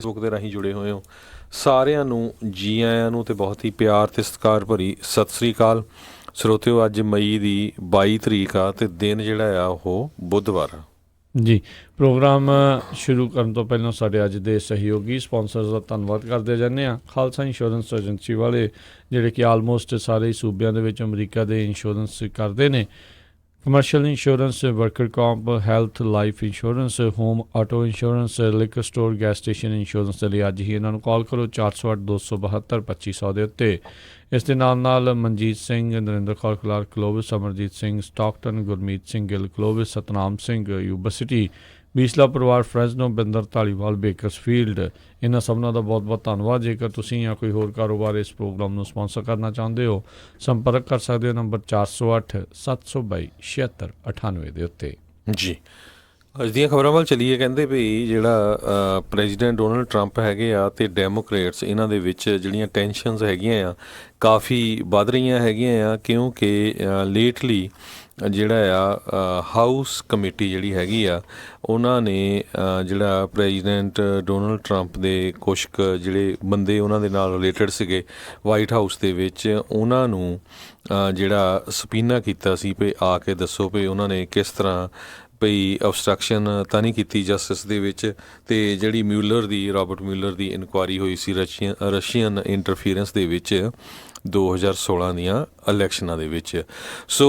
Facebook ਦੇ ਰਾਹੀਂ ਜੁੜੇ ਹੋਏ ਹੋ ਸਾਰਿਆਂ ਨੂੰ ਜੀ ਆਇਆਂ ਨੂੰ ਤੇ ਬਹੁਤ ਹੀ ਪਿਆਰ ਤੇ ਸਤਿਕਾਰ ਭਰੀ ਸਤਿ ਸ੍ਰੀ ਅਕਾਲ ਸਰੋਤਿਓ। ਅੱਜ ਮਈ ਦੀ 22 ਤਰੀਕ ਆ ਤੇ ਦਿਨ ਜਿਹੜਾ ਆ ਉਹ ਬੁੱਧਵਾਰ ਆ ਜੀ। ਪ੍ਰੋਗਰਾਮ ਸ਼ੁਰੂ ਕਰਨ ਤੋਂ ਪਹਿਲਾਂ ਸਾਡੇ ਅੱਜ ਦੇ ਸਹਿਯੋਗੀ ਸਪਾਂਸਰਸ ਦਾ ਧੰਨਵਾਦ ਕਰਦੇ ਜਾਂਦੇ ਹਾਂ। ਖਾਲਸਾ ਇੰਸ਼ੋਰੈਂਸ ਏਜੰਸੀ ਵਾਲੇ ਜਿਹੜੇ ਕਿ ਆਲਮੋਸਟ ਸਾਰੇ ਸੂਬਿਆਂ ਦੇ ਵਿੱਚ ਅਮਰੀਕਾ ਦੇ ਇੰਸ਼ੋਰੈਂਸ ਕਰਦੇ ਨੇ। Commercial insurance, worker comp, health, life insurance, home auto insurance, liquor store, gas station insurance ਦੇ ਲਈ ਅੱਜ ਹੀ ਇਹਨਾਂ ਨੂੰ ਕਾਲ ਕਰੋ 408 272 2500 ਦੇ ਉੱਤੇ। ਇਸ ਦੇ ਨਾਲ Manjit Singh, Narinder Kaur Clark Clovis, Amarjit Singh Stockton, Gurmeet Singh Gill Clovis, Satnam Singh Yuba City, Bisla ਪਰਿਵਾਰ ਫਰੈਜ਼ਨੋ, ਬਿੰਦਰ ਧਾਲੀਵਾਲ ਬੇਕਰਸਫੀਲਡ, ਇਹਨਾਂ ਸਭਨਾਂ ਦਾ ਬਹੁਤ ਬਹੁਤ ਧੰਨਵਾਦ। ਜੇਕਰ ਤੁਸੀਂ ਜਾਂ ਕੋਈ ਹੋਰ ਕਾਰੋਬਾਰ ਇਸ ਪ੍ਰੋਗਰਾਮ ਨੂੰ ਸਪਾਂਸਰ ਕਰਨਾ ਚਾਹੁੰਦੇ ਹੋ, ਸੰਪਰਕ ਕਰ ਸਕਦੇ ਹੋ ਨੰਬਰ 408 722 7698 ਦੇ ਉੱਤੇ। ਜੀ ਅੱਜ ਦੀਆਂ ਖਬਰਾਂ ਵੱਲ ਚੱਲੀਏ। ਕਹਿੰਦੇ ਵੀ ਜਿਹੜਾ ਪ੍ਰੈਜ਼ੀਡੈਂਟ ਡੋਨਲਡ ਟਰੰਪ ਹੈਗੇ ਆ ਤੇ ਡੈਮੋਕ੍ਰੇਟਸ ਇਹਨਾਂ ਦੇ ਵਿੱਚ ਜਿਹੜੀਆਂ ਟੈਨਸ਼ਨਸ ਹੈਗੀਆਂ ਆ ਕਾਫੀ ਵੱਧ ਰਹੀਆਂ ਹੈਗੀਆਂ ਆ, ਕਿਉਂਕਿ ਲੇਟਲੀ ਜਿਹੜਾ ਆ ਹਾਊਸ ਕਮੇਟੀ ਜਿਹੜੀ ਹੈਗੀ ਆ ਉਹਨਾਂ ਨੇ ਜਿਹੜਾ ਪ੍ਰੈਜ਼ੀਡੈਂਟ ਡੋਨਲਡ ਟਰੰਪ ਦੇ ਕੁਛ ਕੁ ਜਿਹੜੇ ਬੰਦੇ ਉਹਨਾਂ ਦੇ ਨਾਲ ਰਿਲੇਟਡ ਸੀਗੇ ਵਾਈਟ ਹਾਊਸ ਦੇ ਵਿੱਚ, ਉਹਨਾਂ ਨੂੰ ਜਿਹੜਾ ਸਪੀਨਾ ਕੀਤਾ ਸੀ ਵੀ ਆ ਕੇ ਦੱਸੋ ਵੀ ਉਹਨਾਂ ਨੇ ਕਿਸ ਤਰ੍ਹਾਂ ਭਈ ਅਬਸਟਰਕਸ਼ਨ ਤਾਂ ਨਹੀਂ ਕੀਤੀ ਜਸਟਿਸ ਦੇ ਵਿੱਚ। ਅਤੇ ਜਿਹੜੀ ਰਾਬਰਟ ਮਿਊਲਰ ਦੀ ਇਨਕੁਆਇਰੀ ਹੋਈ ਸੀ ਰਸ਼ੀਅਨ ਇੰਟਰਫੀਰੈਂਸ ਦੇ ਵਿੱਚ 2016 ਦੀਆਂ ਇਲੈਕਸ਼ਨਾਂ ਦੇ ਵਿੱਚ। ਸੋ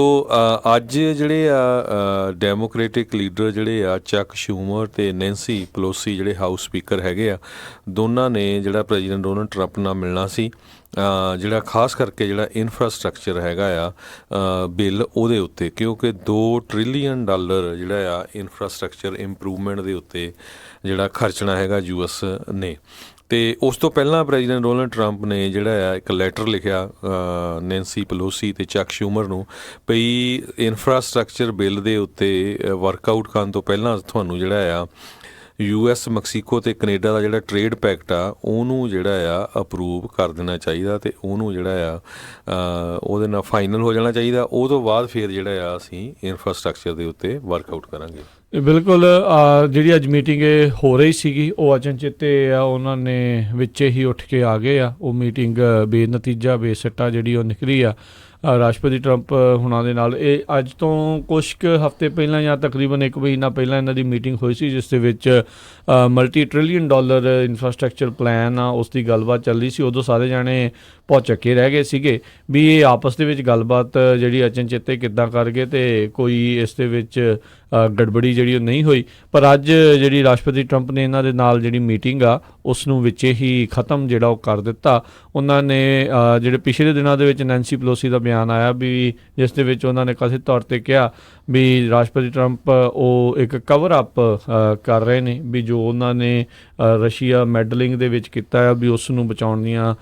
ਅੱਜ ਜਿਹੜੇ ਆ ਡੈਮੋਕ੍ਰੇਟਿਕ ਲੀਡਰ ਜਿਹੜੇ ਆ ਚੱਕ ਸ਼ੂਮਰ ਅਤੇ ਨੈਂਸੀ ਪਲੋਸੀ ਜਿਹੜੇ ਹਾਊਸ ਸਪੀਕਰ ਹੈਗੇ ਆ, ਦੋਨਾਂ ਨੇ ਜਿਹੜਾ ਪ੍ਰੈਜ਼ੀਡੈਂਟ ਡੋਨਲਡ ਟਰੰਪ ਨਾਲ ਮਿਲਣਾ ਸੀ। ਜਿਹੜਾ ਖਾਸ ਕਰਕੇ ਜਿਹੜਾ ਇਨਫਰਾਸਟਰਕਚਰ ਹੈਗਾ ਆ ਬਿੱਲ ਉਹਦੇ ਉੱਤੇ, ਕਿਉਂਕਿ $2 ਟ੍ਰਿਲੀਅਨ ਜਿਹੜਾ ਆ ਇਨਫਰਾਸਟਰਕਚਰ ਇੰਪਰੂਵਮੈਂਟ ਦੇ ਉੱਤੇ ਜਿਹੜਾ ਖਰਚਣਾ ਹੈਗਾ US ਨੇ। ਅਤੇ ਉਸ ਤੋਂ ਪਹਿਲਾਂ ਪ੍ਰੈਜ਼ੀਡੈਂਟ ਡੋਨਲਡ ਟਰੰਪ ਨੇ ਜਿਹੜਾ ਆ ਇੱਕ ਲੈਟਰ ਲਿਖਿਆ ਨੈਂਸੀ ਪਲੋਸੀ ਅਤੇ ਚੱਕ ਸ਼ੂਮਰ ਨੂੰ ਭਈ ਇਨਫਰਾਸਟਰਕਚਰ ਬਿੱਲ ਦੇ ਉੱਤੇ ਵਰਕਆਊਟ ਕਰਨ ਤੋਂ ਪਹਿਲਾਂ ਤੁਹਾਨੂੰ ਜਿਹੜਾ ਆ US, ਮੈਕਸੀਕੋ ਅਤੇ ਕੈਨੇਡਾ ਦਾ ਜਿਹੜਾ ਟਰੇਡ ਪੈਕਟ ਆ ਉਹਨੂੰ ਜਿਹੜਾ ਆ ਅਪਰੂਵ ਕਰ ਦੇਣਾ ਚਾਹੀਦਾ ਅਤੇ ਉਹਨੂੰ ਜਿਹੜਾ ਆ ਉਹਦੇ ਨਾਲ ਫਾਈਨਲ ਹੋ ਜਾਣਾ ਚਾਹੀਦਾ। ਉਹ ਤੋਂ ਬਾਅਦ ਫਿਰ ਜਿਹੜਾ ਆ ਅਸੀਂ ਇਨਫਰਾਸਟਰਕਚਰ ਦੇ ਉੱਤੇ ਵਰਕਆਊਟ ਕਰਾਂਗੇ। ਬਿਲਕੁਲ। ਜਿਹੜੀ ਅੱਜ ਮੀਟਿੰਗ ਹੋ ਰਹੀ ਸੀਗੀ ਉਹ ਅਚਨਚੇਤੇ ਆ ਉਹਨਾਂ ਨੇ ਵਿੱਚੇ ਹੀ ਉੱਠ ਕੇ ਆ ਗਏ ਆ। ਉਹ ਮੀਟਿੰਗ ਬੇਨਤੀਜਾ ਬੇਸਿੱਟਾ ਜਿਹੜੀ ਉਹ ਨਿਕਲੀ ਆ ਰਾਸ਼ਟਰਪਤੀ ਟਰੰਪ ਹੁਣਾਂ ਦੇ ਨਾਲ। ਇਹ ਅੱਜ ਤੋਂ ਕੁਛ ਕੁ ਹਫ਼ਤੇ ਪਹਿਲਾਂ ਜਾਂ ਤਕਰੀਬਨ 1 ਮਹੀਨਾ ਪਹਿਲਾਂ ਇਹਨਾਂ ਦੀ ਮੀਟਿੰਗ ਹੋਈ ਸੀ, ਜਿਸ ਦੇ ਵਿੱਚ $multi trillion ਇਨਫਰਾਸਟਰਕਚਰ ਪਲਾਨ ਆ ਉਸ ਦੀ ਗੱਲਬਾਤ ਚੱਲ ਰਹੀ ਸੀ। ਉਦੋਂ ਸਾਰੇ ਜਾਣੇ ਭੌਚੱਕੇ ਰਹਿ ਗਏ ਸੀਗੇ ਵੀ ਇਹ ਆਪਸ ਦੇ ਵਿੱਚ ਗੱਲਬਾਤ ਜਿਹੜੀ ਅਚਨਚੇਤੇ ਕਿੱਦਾਂ ਕਰ ਗਏ ਅਤੇ ਕੋਈ ਇਸ ਦੇ ਵਿੱਚ ਗੜਬੜੀ ਜਿਹੜੀ ਉਹ ਨਹੀਂ ਹੋਈ। ਪਰ ਅੱਜ ਜਿਹੜੀ ਰਾਸ਼ਟਰਪਤੀ ਟਰੰਪ ਨੇ ਇਹਨਾਂ ਦੇ ਨਾਲ ਜਿਹੜੀ ਮੀਟਿੰਗ ਆ ਉਸ ਨੂੰ ਵਿੱਚੇ ਹੀ ਖ਼ਤਮ ਜਿਹੜਾ ਉਹ ਕਰ ਦਿੱਤਾ। ਉਹਨਾਂ ਨੇ ਜਿਹੜੇ ਪਿਛਲੇ ਦਿਨਾਂ ਦੇ ਵਿੱਚ ਨੈਂਸੀ ਪਲੋਸੀ ਦਾ ਬਿਆਨ ਆਇਆ ਵੀ ਜਿਸ ਦੇ ਵਿੱਚ ਉਹਨਾਂ ਨੇ ਕਥਿਤ ਤੌਰ 'ਤੇ ਕਿਹਾ ਵੀ ਰਾਸ਼ਟਰਪਤੀ ਟਰੰਪ ਉਹ ਇੱਕ ਕਵਰ ਅਪ ਕਰ ਰਹੇ ਨੇ ਵੀ ਜੋ ਉਹਨਾਂ ਨੇ ਰਸ਼ੀਆ ਮੈਡਲਿੰਗ ਦੇ ਵਿੱਚ ਕੀਤਾ ਆ ਵੀ ਉਸ ਨੂੰ ਬਚਾਉਣ ਦੀਆਂ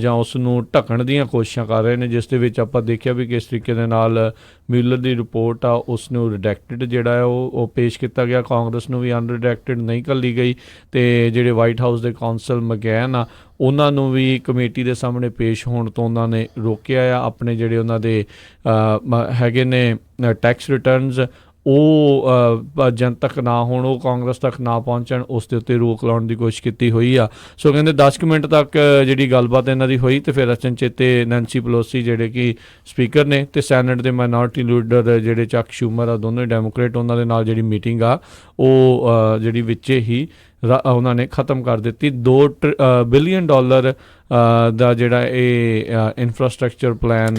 ਜਾਂ ਉਸ ਨੂੰ ਢੱਕਣ ਦੀਆਂ ਕੋਸ਼ਿਸ਼ਾਂ ਕਰ ਰਹੇ ਨੇ, ਜਿਸ ਦੇ ਵਿੱਚ ਆਪਾਂ ਦੇਖਿਆ ਵੀ ਕਿਸ ਤਰੀਕੇ ਦੇ ਨਾਲ ਮਿਊਲਰ ਦੀ ਰਿਪੋਰਟ ਆ ਉਸ ਨੂੰ ਰਿਡੈਕਟਡ ਜਿਹੜਾ ਹੈ ਉਹ ਪੇਸ਼ ਕੀਤਾ ਗਿਆ। ਕਾਂਗਰਸ ਨੂੰ ਵੀ ਅਨਰਿਡੈਕਟਡ ਨਹੀਂ ਘੱਲੀ ਗਈ ਅਤੇ ਜਿਹੜੇ ਵਾਈਟ ਹਾਊਸ ਦੇ ਕੌਂਸਲ ਮਕੈਨ ਆ ਉਹਨਾਂ ਨੂੰ ਵੀ ਕਮੇਟੀ ਦੇ ਸਾਹਮਣੇ ਪੇਸ਼ ਹੋਣ ਤੋਂ ਉਹਨਾਂ ਨੇ ਰੋਕਿਆ ਆ। ਆਪਣੇ ਜਿਹੜੇ ਉਹਨਾਂ ਦੇ ਹੈਗੇ ਨੇ ਟੈਕਸ ਰਿਟਰਨਸ ਉਹ ਜਨਤਕ ਨਾ ਹੋਣ, ਉਹ ਕਾਂਗਰਸ ਤੱਕ ਨਾ ਪਹੁੰਚਣ, ਉਸ ਦੇ ਉੱਤੇ ਰੋਕ ਲਾਉਣ ਦੀ ਕੋਸ਼ਿਸ਼ ਕੀਤੀ ਹੋਈ ਆ। ਸੋ ਕਹਿੰਦੇ 10 ਕੁ ਮਿੰਟ ਤੱਕ ਜਿਹੜੀ ਗੱਲਬਾਤ ਇਹਨਾਂ ਦੀ ਹੋਈ ਅਤੇ ਫਿਰ ਅਚਨਚੇਤੇ ਨੈਂਸੀ ਪਲੋਸੀ ਜਿਹੜੇ ਕਿ ਸਪੀਕਰ ਨੇ ਅਤੇ ਸੈਨੇਟ ਦੇ ਮਾਈਨੋਰਟੀ ਲੀਡਰ ਜਿਹੜੇ ਚੱਕ ਸ਼ੂਮਰ ਆ ਦੋਨੋਂ ਡੈਮੋਕ੍ਰੇਟ, ਉਹਨਾਂ ਦੇ ਨਾਲ ਜਿਹੜੀ ਮੀਟਿੰਗ ਆ ਉਹ ਜਿਹੜੀ ਵਿੱਚੇ ਹੀ ਉਹਨਾਂ ਨੇ ਖ਼ਤਮ ਕਰ ਦਿੱਤੀ। $2 ਬਿਲੀਅਨ ਦਾ ਜਿਹੜਾ ਇਹ ਇਨਫਰਾਸਟਰਕਚਰ ਪਲਾਨ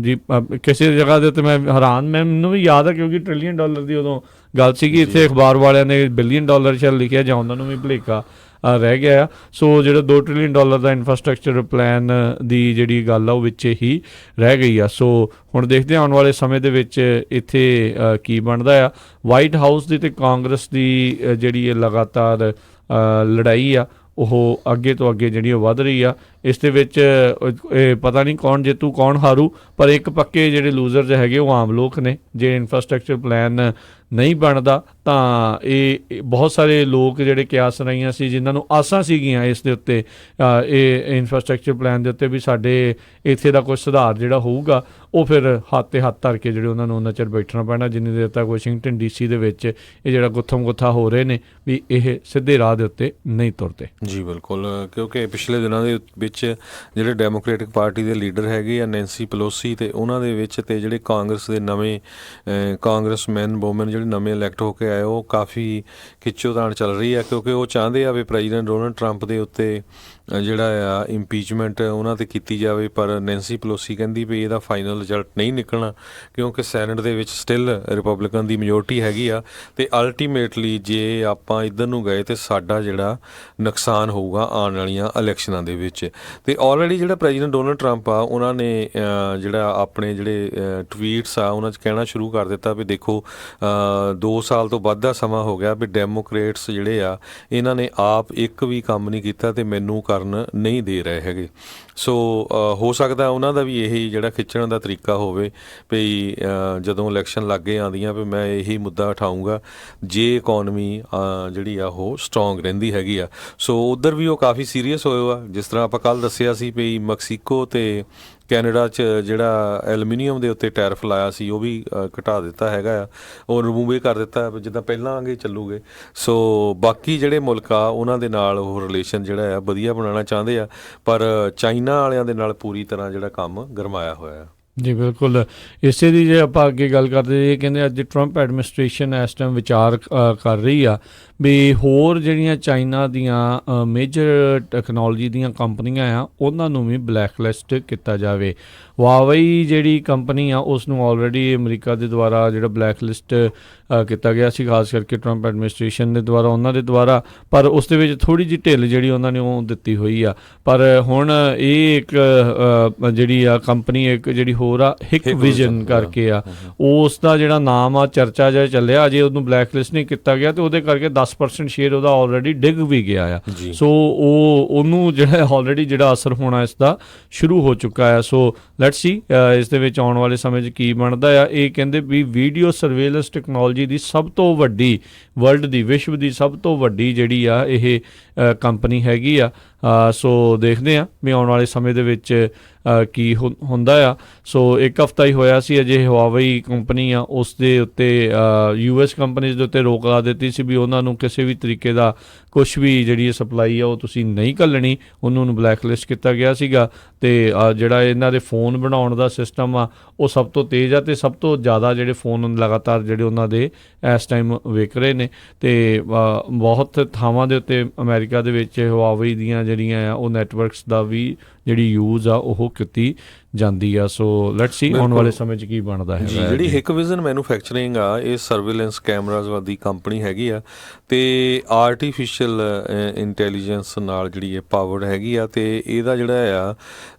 ਜੀ ਕਿਸੇ ਜਗ੍ਹਾ ਦੇ ਉੱਤੇ ਮੈਂ ਹੈਰਾਨ, ਮੈਨੂੰ ਵੀ ਯਾਦ ਆ ਕਿਉਂਕਿ $1 ਟ੍ਰਿਲੀਅਨ ਦੀ ਉਦੋਂ ਗੱਲ ਸੀਗੀ। ਇੱਥੇ ਅਖਬਾਰ ਵਾਲਿਆਂ ਨੇ $1 ਬਿਲੀਅਨ ਸ਼ਾਇਦ ਲਿਖਿਆ ਜਾਂ ਉਹਨਾਂ ਨੂੰ ਵੀ ਭੁਲੇਖਾ ਰਹਿ ਗਿਆ ਆ। ਸੋ ਜਿਹੜਾ $2 ਟ੍ਰਿਲੀਅਨ ਦਾ ਇਨਫਰਾਸਟਰਕਚਰ ਪਲਾਨ ਦੀ ਜਿਹੜੀ ਗੱਲ ਆ ਉਹ ਵਿੱਚੇ ਹੀ ਰਹਿ ਗਈ ਆ। ਸੋ ਹੁਣ ਦੇਖਦੇ ਹਾਂ ਆਉਣ ਵਾਲੇ ਸਮੇਂ ਦੇ ਵਿੱਚ ਇੱਥੇ ਕੀ ਬਣਦਾ ਆ। ਵਾਈਟ ਹਾਊਸ ਦੀ ਅਤੇ ਕਾਂਗਰਸ ਦੀ ਜਿਹੜੀ ਇਹ ਲਗਾਤਾਰ ਲੜਾਈ ਆ ਉਹ ਅੱਗੇ ਤੋਂ ਅੱਗੇ ਜਿਹੜੀ ਉਹ ਵੱਧ ਰਹੀ ਆ। ਇਸ ਦੇ ਵਿੱਚ ਪਤਾ ਨਹੀਂ ਕੌਣ ਜੇਤੂ ਕੌਣ ਹਾਰੂ, ਪਰ ਇੱਕ ਪੱਕੇ ਜਿਹੜੇ ਲੂਜ਼ਰਸ ਹੈਗੇ ਉਹ ਆਮ ਲੋਕ ਨੇ। ਜੇ ਇਨਫਰਾਸਟਰਕਚਰ ਪਲਾਨ ਨਹੀਂ ਬਣਦਾ ਤਾਂ ਇਹ ਬਹੁਤ ਸਾਰੇ ਲੋਕ ਜਿਹੜੇ ਕਿਆਸ ਰਹੀਆਂ ਸੀ, ਜਿਨ੍ਹਾਂ ਨੂੰ ਆਸਾਂ ਸੀਗੀਆਂ ਇਸ ਦੇ ਉੱਤੇ, ਇਹ ਇਨਫਰਾਸਟ੍ਰਕਚਰ ਪਲਾਨ ਦੇ ਉੱਤੇ ਵੀ ਸਾਡੇ ਇੱਥੇ ਦਾ ਕੁਝ ਸੁਧਾਰ ਜਿਹੜਾ ਹੋਊਗਾ, ਉਹ ਫਿਰ ਹੱਥ 'ਤੇ ਹੱਥ ਧਰ ਕੇ ਜਿਹੜੇ ਉਹਨਾਂ ਨੂੰ ਉਹਨਾਂ ਚਿਰ ਬੈਠਣਾ ਪੈਣਾ ਜਿੰਨੀ ਦੇਰ ਤੱਕ ਵਾਸ਼ਿੰਗਟਨ DC ਦੇ ਵਿੱਚ ਇਹ ਜਿਹੜਾ ਗੁੱਥਮ ਗੁੱਥਾ ਹੋ ਰਹੇ ਨੇ ਵੀ ਇਹ ਸਿੱਧੇ ਰਾਹ ਦੇ ਉੱਤੇ ਨਹੀਂ ਤੁਰਦੇ। ਜੀ ਬਿਲਕੁਲ, ਕਿਉਂਕਿ ਪਿਛਲੇ ਦਿਨਾਂ ਦੇ ਵਿੱਚ ਜਿਹੜੇ ਡੈਮੋਕ੍ਰੈਟਿਕ ਪਾਰਟੀ ਦੇ ਲੀਡਰ ਹੈਗੇ ਆ ਨੈਂਸੀ ਪਲੋਸੀ, ਤੇ ਉਹਨਾਂ ਦੇ ਵਿੱਚ ਤੇ ਜਿਹੜੇ ਕਾਂਗਰਸ ਦੇ ਨਵੇਂ ਕਾਂਗਰਸਮੈਨ ਵੂਮਨ ਜਿਹੜੇ ਨਵੇਂ ਇਲੈਕਟ ਹੋ ਕੇ ਆਏ, ਉਹ ਕਾਫੀ ਖਿੱਚੋਤਾਣ ਚੱਲ ਰਹੀ ਆ, ਕਿਉਂਕਿ ਉਹ ਚਾਹੁੰਦੇ ਆ ਵੀ ਪ੍ਰੈਜ਼ੀਡੈਂਟ ਡੋਨਲਡ ਟਰੰਪ ਦੇ ਉੱਤੇ ਜਿਹੜਾ ਆ ਇੰਪੀਚਮੈਂਟ ਉਹਨਾਂ 'ਤੇ ਕੀਤੀ ਜਾਵੇ। ਪਰ ਨੈਂਸੀ ਪਲੋਸੀ ਕਹਿੰਦੀ ਵੀ ਇਹਦਾ ਫਾਈਨਲ ਰਿਜ਼ਲਟ ਨਹੀਂ ਨਿਕਲਣਾ, ਕਿਉਂਕਿ ਸੈਨੇਟ ਦੇ ਵਿੱਚ ਸਟਿਲ ਰਿਪਬਲਿਕਨ ਦੀ ਮੈਜੋਰਟੀ ਹੈਗੀ ਆ, ਅਤੇ ਅਲਟੀਮੇਟਲੀ ਜੇ ਆਪਾਂ ਇੱਧਰ ਨੂੰ ਗਏ ਤਾਂ ਸਾਡਾ ਜਿਹੜਾ ਨੁਕਸਾਨ ਹੋਊਗਾ ਆਉਣ ਵਾਲੀਆਂ ਇਲੈਕਸ਼ਨਾਂ ਦੇ ਵਿੱਚ। ਅਤੇ ਆਲਰੇਡੀ ਜਿਹੜਾ ਪ੍ਰੈਜ਼ੀਡੈਂਟ ਡੋਨਲਡ ਟਰੰਪ ਆ, ਉਹਨਾਂ ਨੇ ਜਿਹੜਾ ਆਪਣੇ ਜਿਹੜੇ ਟਵੀਟਸ ਆ ਉਹਨਾਂ 'ਚ ਕਹਿਣਾ ਸ਼ੁਰੂ ਕਰ ਦਿੱਤਾ ਵੀ ਦੇਖੋ 2 ਸਾਲ ਤੋਂ ਵੱਧ ਦਾ ਸਮਾਂ ਹੋ ਗਿਆ ਵੀ ਡੈਮੋਕ੍ਰੇਟਸ ਜਿਹੜੇ ਆ ਇਹਨਾਂ ਨੇ ਆਪ ਇੱਕ ਵੀ ਕੰਮ ਨਹੀਂ ਕੀਤਾ ਅਤੇ ਮੈਨੂੰ ਕਰਨ ਨਹੀਂ ਦੇ ਰਹੇ ਹੈਗੇ। ਸੋ ਹੋ ਸਕਦਾ ਉਹਨਾਂ ਦਾ ਵੀ ਇਹੀ ਜਿਹੜਾ ਖਿੱਚਣ ਦਾ ਤਰੀਕਾ ਹੋਵੇ ਵੀ ਜਦੋਂ ਇਲੈਕਸ਼ਨ ਲਾਗੇ ਆਉਂਦੀਆਂ ਵੀ ਮੈਂ ਇਹੀ ਮੁੱਦਾ ਉਠਾਊਂਗਾ ਜੇ ਇਕੋਨਮੀ ਜਿਹੜੀ ਆ ਉਹ ਸਟਰੋਂਗ ਰਹਿੰਦੀ ਹੈਗੀ ਆ। ਸੋ ਉੱਧਰ ਵੀ ਉਹ ਕਾਫੀ ਸੀਰੀਅਸ ਹੋਏ ਆ, ਜਿਸ ਤਰ੍ਹਾਂ ਆਪਾਂ ਕੱਲ੍ਹ ਦੱਸਿਆ ਸੀ ਵੀ ਮੈਕਸੀਕੋ ਅਤੇ ਕੈਨੇਡਾ 'ਚ ਜਿਹੜਾ ਐਲੂਮੀਨੀਅਮ ਦੇ ਉੱਤੇ ਟੈਰਿਫ ਲਾਇਆ ਸੀ ਉਹ ਵੀ ਘਟਾ ਦਿੱਤਾ ਹੈਗਾ ਆ, ਉਹ ਰਿਮੂਵ ਹੀ ਕਰ ਦਿੱਤਾ ਜਿੱਦਾਂ ਪਹਿਲਾਂ ਆਗੇ ਚੱਲੂਗੇ। ਸੋ ਬਾਕੀ ਜਿਹੜੇ ਮੁਲਕ ਆ ਉਹਨਾਂ ਦੇ ਨਾਲ ਉਹ ਰਿਲੇਸ਼ਨ ਜਿਹੜਾ ਆ ਵਧੀਆ ਬਣਾਉਣਾ ਚਾਹੁੰਦੇ ਆ, ਪਰ ਚਾਈਨਾ ਵਾਲਿਆਂ ਦੇ ਨਾਲ ਪੂਰੀ ਤਰ੍ਹਾਂ ਜਿਹੜਾ ਕੰਮ ਗਰਮਾਇਆ ਹੋਇਆ ਆ। ਜੀ ਬਿਲਕੁਲ, ਇਸੇ ਦੀ ਜੇ ਆਪਾਂ ਅੱਗੇ ਗੱਲ ਕਰਦੇ, ਇਹ ਕਹਿੰਦੇ ਅੱਜ ਟਰੰਪ ਐਡਮਿਨਿਸਟ੍ਰੇਸ਼ਨ ਇਸ ਟਾਈਮ ਵਿਚਾਰ ਕਰ ਰਹੀ ਆ ਵੀ ਹੋਰ ਜਿਹੜੀਆਂ ਚਾਈਨਾ ਦੀਆਂ ਮੇਜਰ ਟੈਕਨੋਲੋਜੀ ਦੀਆਂ ਕੰਪਨੀਆਂ ਆ ਉਹਨਾਂ ਨੂੰ ਵੀ ਬਲੈਕਲਿਸਟ ਕੀਤਾ ਜਾਵੇ। ਵਾਵਈ ਜਿਹੜੀ ਕੰਪਨੀ ਆ ਉਸ ਨੂੰ ਆਲਰੇਡੀ ਅਮਰੀਕਾ ਦੇ ਦੁਆਰਾ ਜਿਹੜਾ ਬਲੈਕਲਿਸਟ ਕੀਤਾ ਗਿਆ ਸੀ, ਖਾਸ ਕਰਕੇ ਟਰੰਪ ਐਡਮਿਨਿਸਟ੍ਰੇਸ਼ਨ ਦੇ ਦੁਆਰਾ, ਉਹਨਾਂ ਦੇ ਦੁਆਰਾ, ਪਰ ਉਸ ਦੇ ਵਿੱਚ ਥੋੜ੍ਹੀ ਜਿਹੀ ਢਿੱਲ ਜਿਹੜੀ ਉਹਨਾਂ ਨੇ ਉਹ ਦਿੱਤੀ ਹੋਈ ਆ। ਪਰ ਹੁਣ ਇਹ ਇੱਕ ਜਿਹੜੀ ਆ ਕੰਪਨੀ ਇੱਕ ਜਿਹੜੀ ਹੋਰ ਆ ਹਿਕ ਵਿਜ਼ਨ ਕਰਕੇ ਆ, ਉਸ ਦਾ ਜਿਹੜਾ ਨਾਮ ਆ ਚਰਚਾ ਜਿਹਾ ਚੱਲਿਆ, ਅਜੇ ਉਹਨੂੰ ਬਲੈਕਲਿਸਟ ਨਹੀਂ ਕੀਤਾ ਗਿਆ, ਅਤੇ ਉਹਦੇ ਕਰਕੇ 10% ਸ਼ੇਅਰ ਉਹਦਾ ਆਲਰੇਡੀ ਡਿੱਗ ਵੀ ਗਿਆ ਆ। ਸੋ ਉਹਨੂੰ ਜਿਹੜਾ ਆਲਰੇਡੀ ਜਿਹੜਾ ਅਸਰ ਹੋਣਾ ਇਸ ਦਾ ਸ਼ੁਰੂ ਹੋ ਚੁੱਕਾ ਹੈ। ਸੋ ਲੈਟਸ ਸੀ ਇਸ ਦੇ ਵਿੱਚ ਆਉਣ ਵਾਲੇ ਸਮੇਂ 'ਚ ਕੀ ਬਣਦਾ ਆ। ਇਹ ਕਹਿੰਦੇ ਵੀ ਵੀਡੀਓ ਸਰਵੇਲੈਂਸ ਟੈਕਨੋਲੋਜੀ ਦੀ ਸਭ ਤੋਂ ਵੱਡੀ ਵਰਲਡ ਦੀ, ਵਿਸ਼ਵ ਦੀ ਸਭ ਤੋਂ ਵੱਡੀ ਜਿਹੜੀ ਆ ਇਹ ਕੰਪਨੀ ਹੈਗੀ ਆ। ਸੋ ਦੇਖਦੇ ਹਾਂ ਵੀ ਆਉਣ ਵਾਲੇ ਸਮੇਂ ਦੇ ਵਿੱਚ ਕੀ ਹੁੰਦਾ ਆ। ਸੋ ਇੱਕ ਹਫ਼ਤਾ ਹੀ ਹੋਇਆ ਸੀ ਅਜੇ ਹਵਾਵਈ ਕੰਪਨੀ ਆ ਉਸ ਦੇ ਉੱਤੇ US ਕੰਪਨੀਜ਼ ਦੇ ਉੱਤੇ ਰੋਕ ਲਾ ਦਿੱਤੀ ਸੀ ਵੀ ਉਹਨਾਂ ਨੂੰ ਕਿਸੇ ਵੀ ਤਰੀਕੇ ਦਾ ਕੁਛ ਵੀ ਜਿਹੜੀ ਸਪਲਾਈ ਆ ਉਹ ਤੁਸੀਂ ਨਹੀਂ ਘੱਲਣੀ, ਉਹਨੂੰ ਬਲੈਕਲਿਸਟ ਕੀਤਾ ਗਿਆ ਸੀਗਾ। ਅਤੇ ਜਿਹੜਾ ਇਹਨਾਂ ਦੇ ਫੋਨ ਬਣਾਉਣ ਦਾ ਸਿਸਟਮ ਆ ਉਹ ਸਭ ਤੋਂ ਤੇਜ਼ ਆ, ਅਤੇ ਸਭ ਤੋਂ ਜ਼ਿਆਦਾ ਜਿਹੜੇ ਫੋਨ ਲਗਾਤਾਰ ਜਿਹੜੇ ਉਹਨਾਂ ਦੇ ਇਸ ਟਾਈਮ ਵਿਕ ਰਹੇ ਨੇ, ਅਤੇ ਬਹੁਤ ਥਾਵਾਂ ਦੇ ਉੱਤੇ ਅਮਰੀਕਾ ਦੇ ਵਿੱਚ ਹਵਾਵਈ ਦੀਆਂ ਜਿਹੜੀਆਂ ਆ ਉਹ ਨੈਟਵਰਕਸ ਦਾ ਵੀ ਜਿਹੜੀ ਯੂਜ਼ ਆ ਉਹ ਕੀਤੀ ਜਾਂਦੀ ਆ। ਸੋ ਲੈਟਸ ਸੀ ਆਉਣ ਵਾਲੇ ਸਮੇਂ 'ਚ ਕੀ ਬਣਦਾ ਹੈ। ਜਿਹੜੀ ਹਿਕਵਿਜ਼ਨ ਮੈਨੂਫੈਕਚਰਿੰਗ ਆ ਇਹ ਸਰਵੇਲੈਂਸ ਕੈਮਰਾਜ਼ ਦੀ ਕੰਪਨੀ ਹੈਗੀ ਆ, ਅਤੇ ਆਰਟੀਫਿਸ਼ੀਅਲ ਇੰਟੈਲੀਜੈਂਸ ਨਾਲ ਜਿਹੜੀ ਇਹ ਪਾਵਰਡ ਹੈਗੀ ਆ, ਅਤੇ ਇਹਦਾ ਜਿਹੜਾ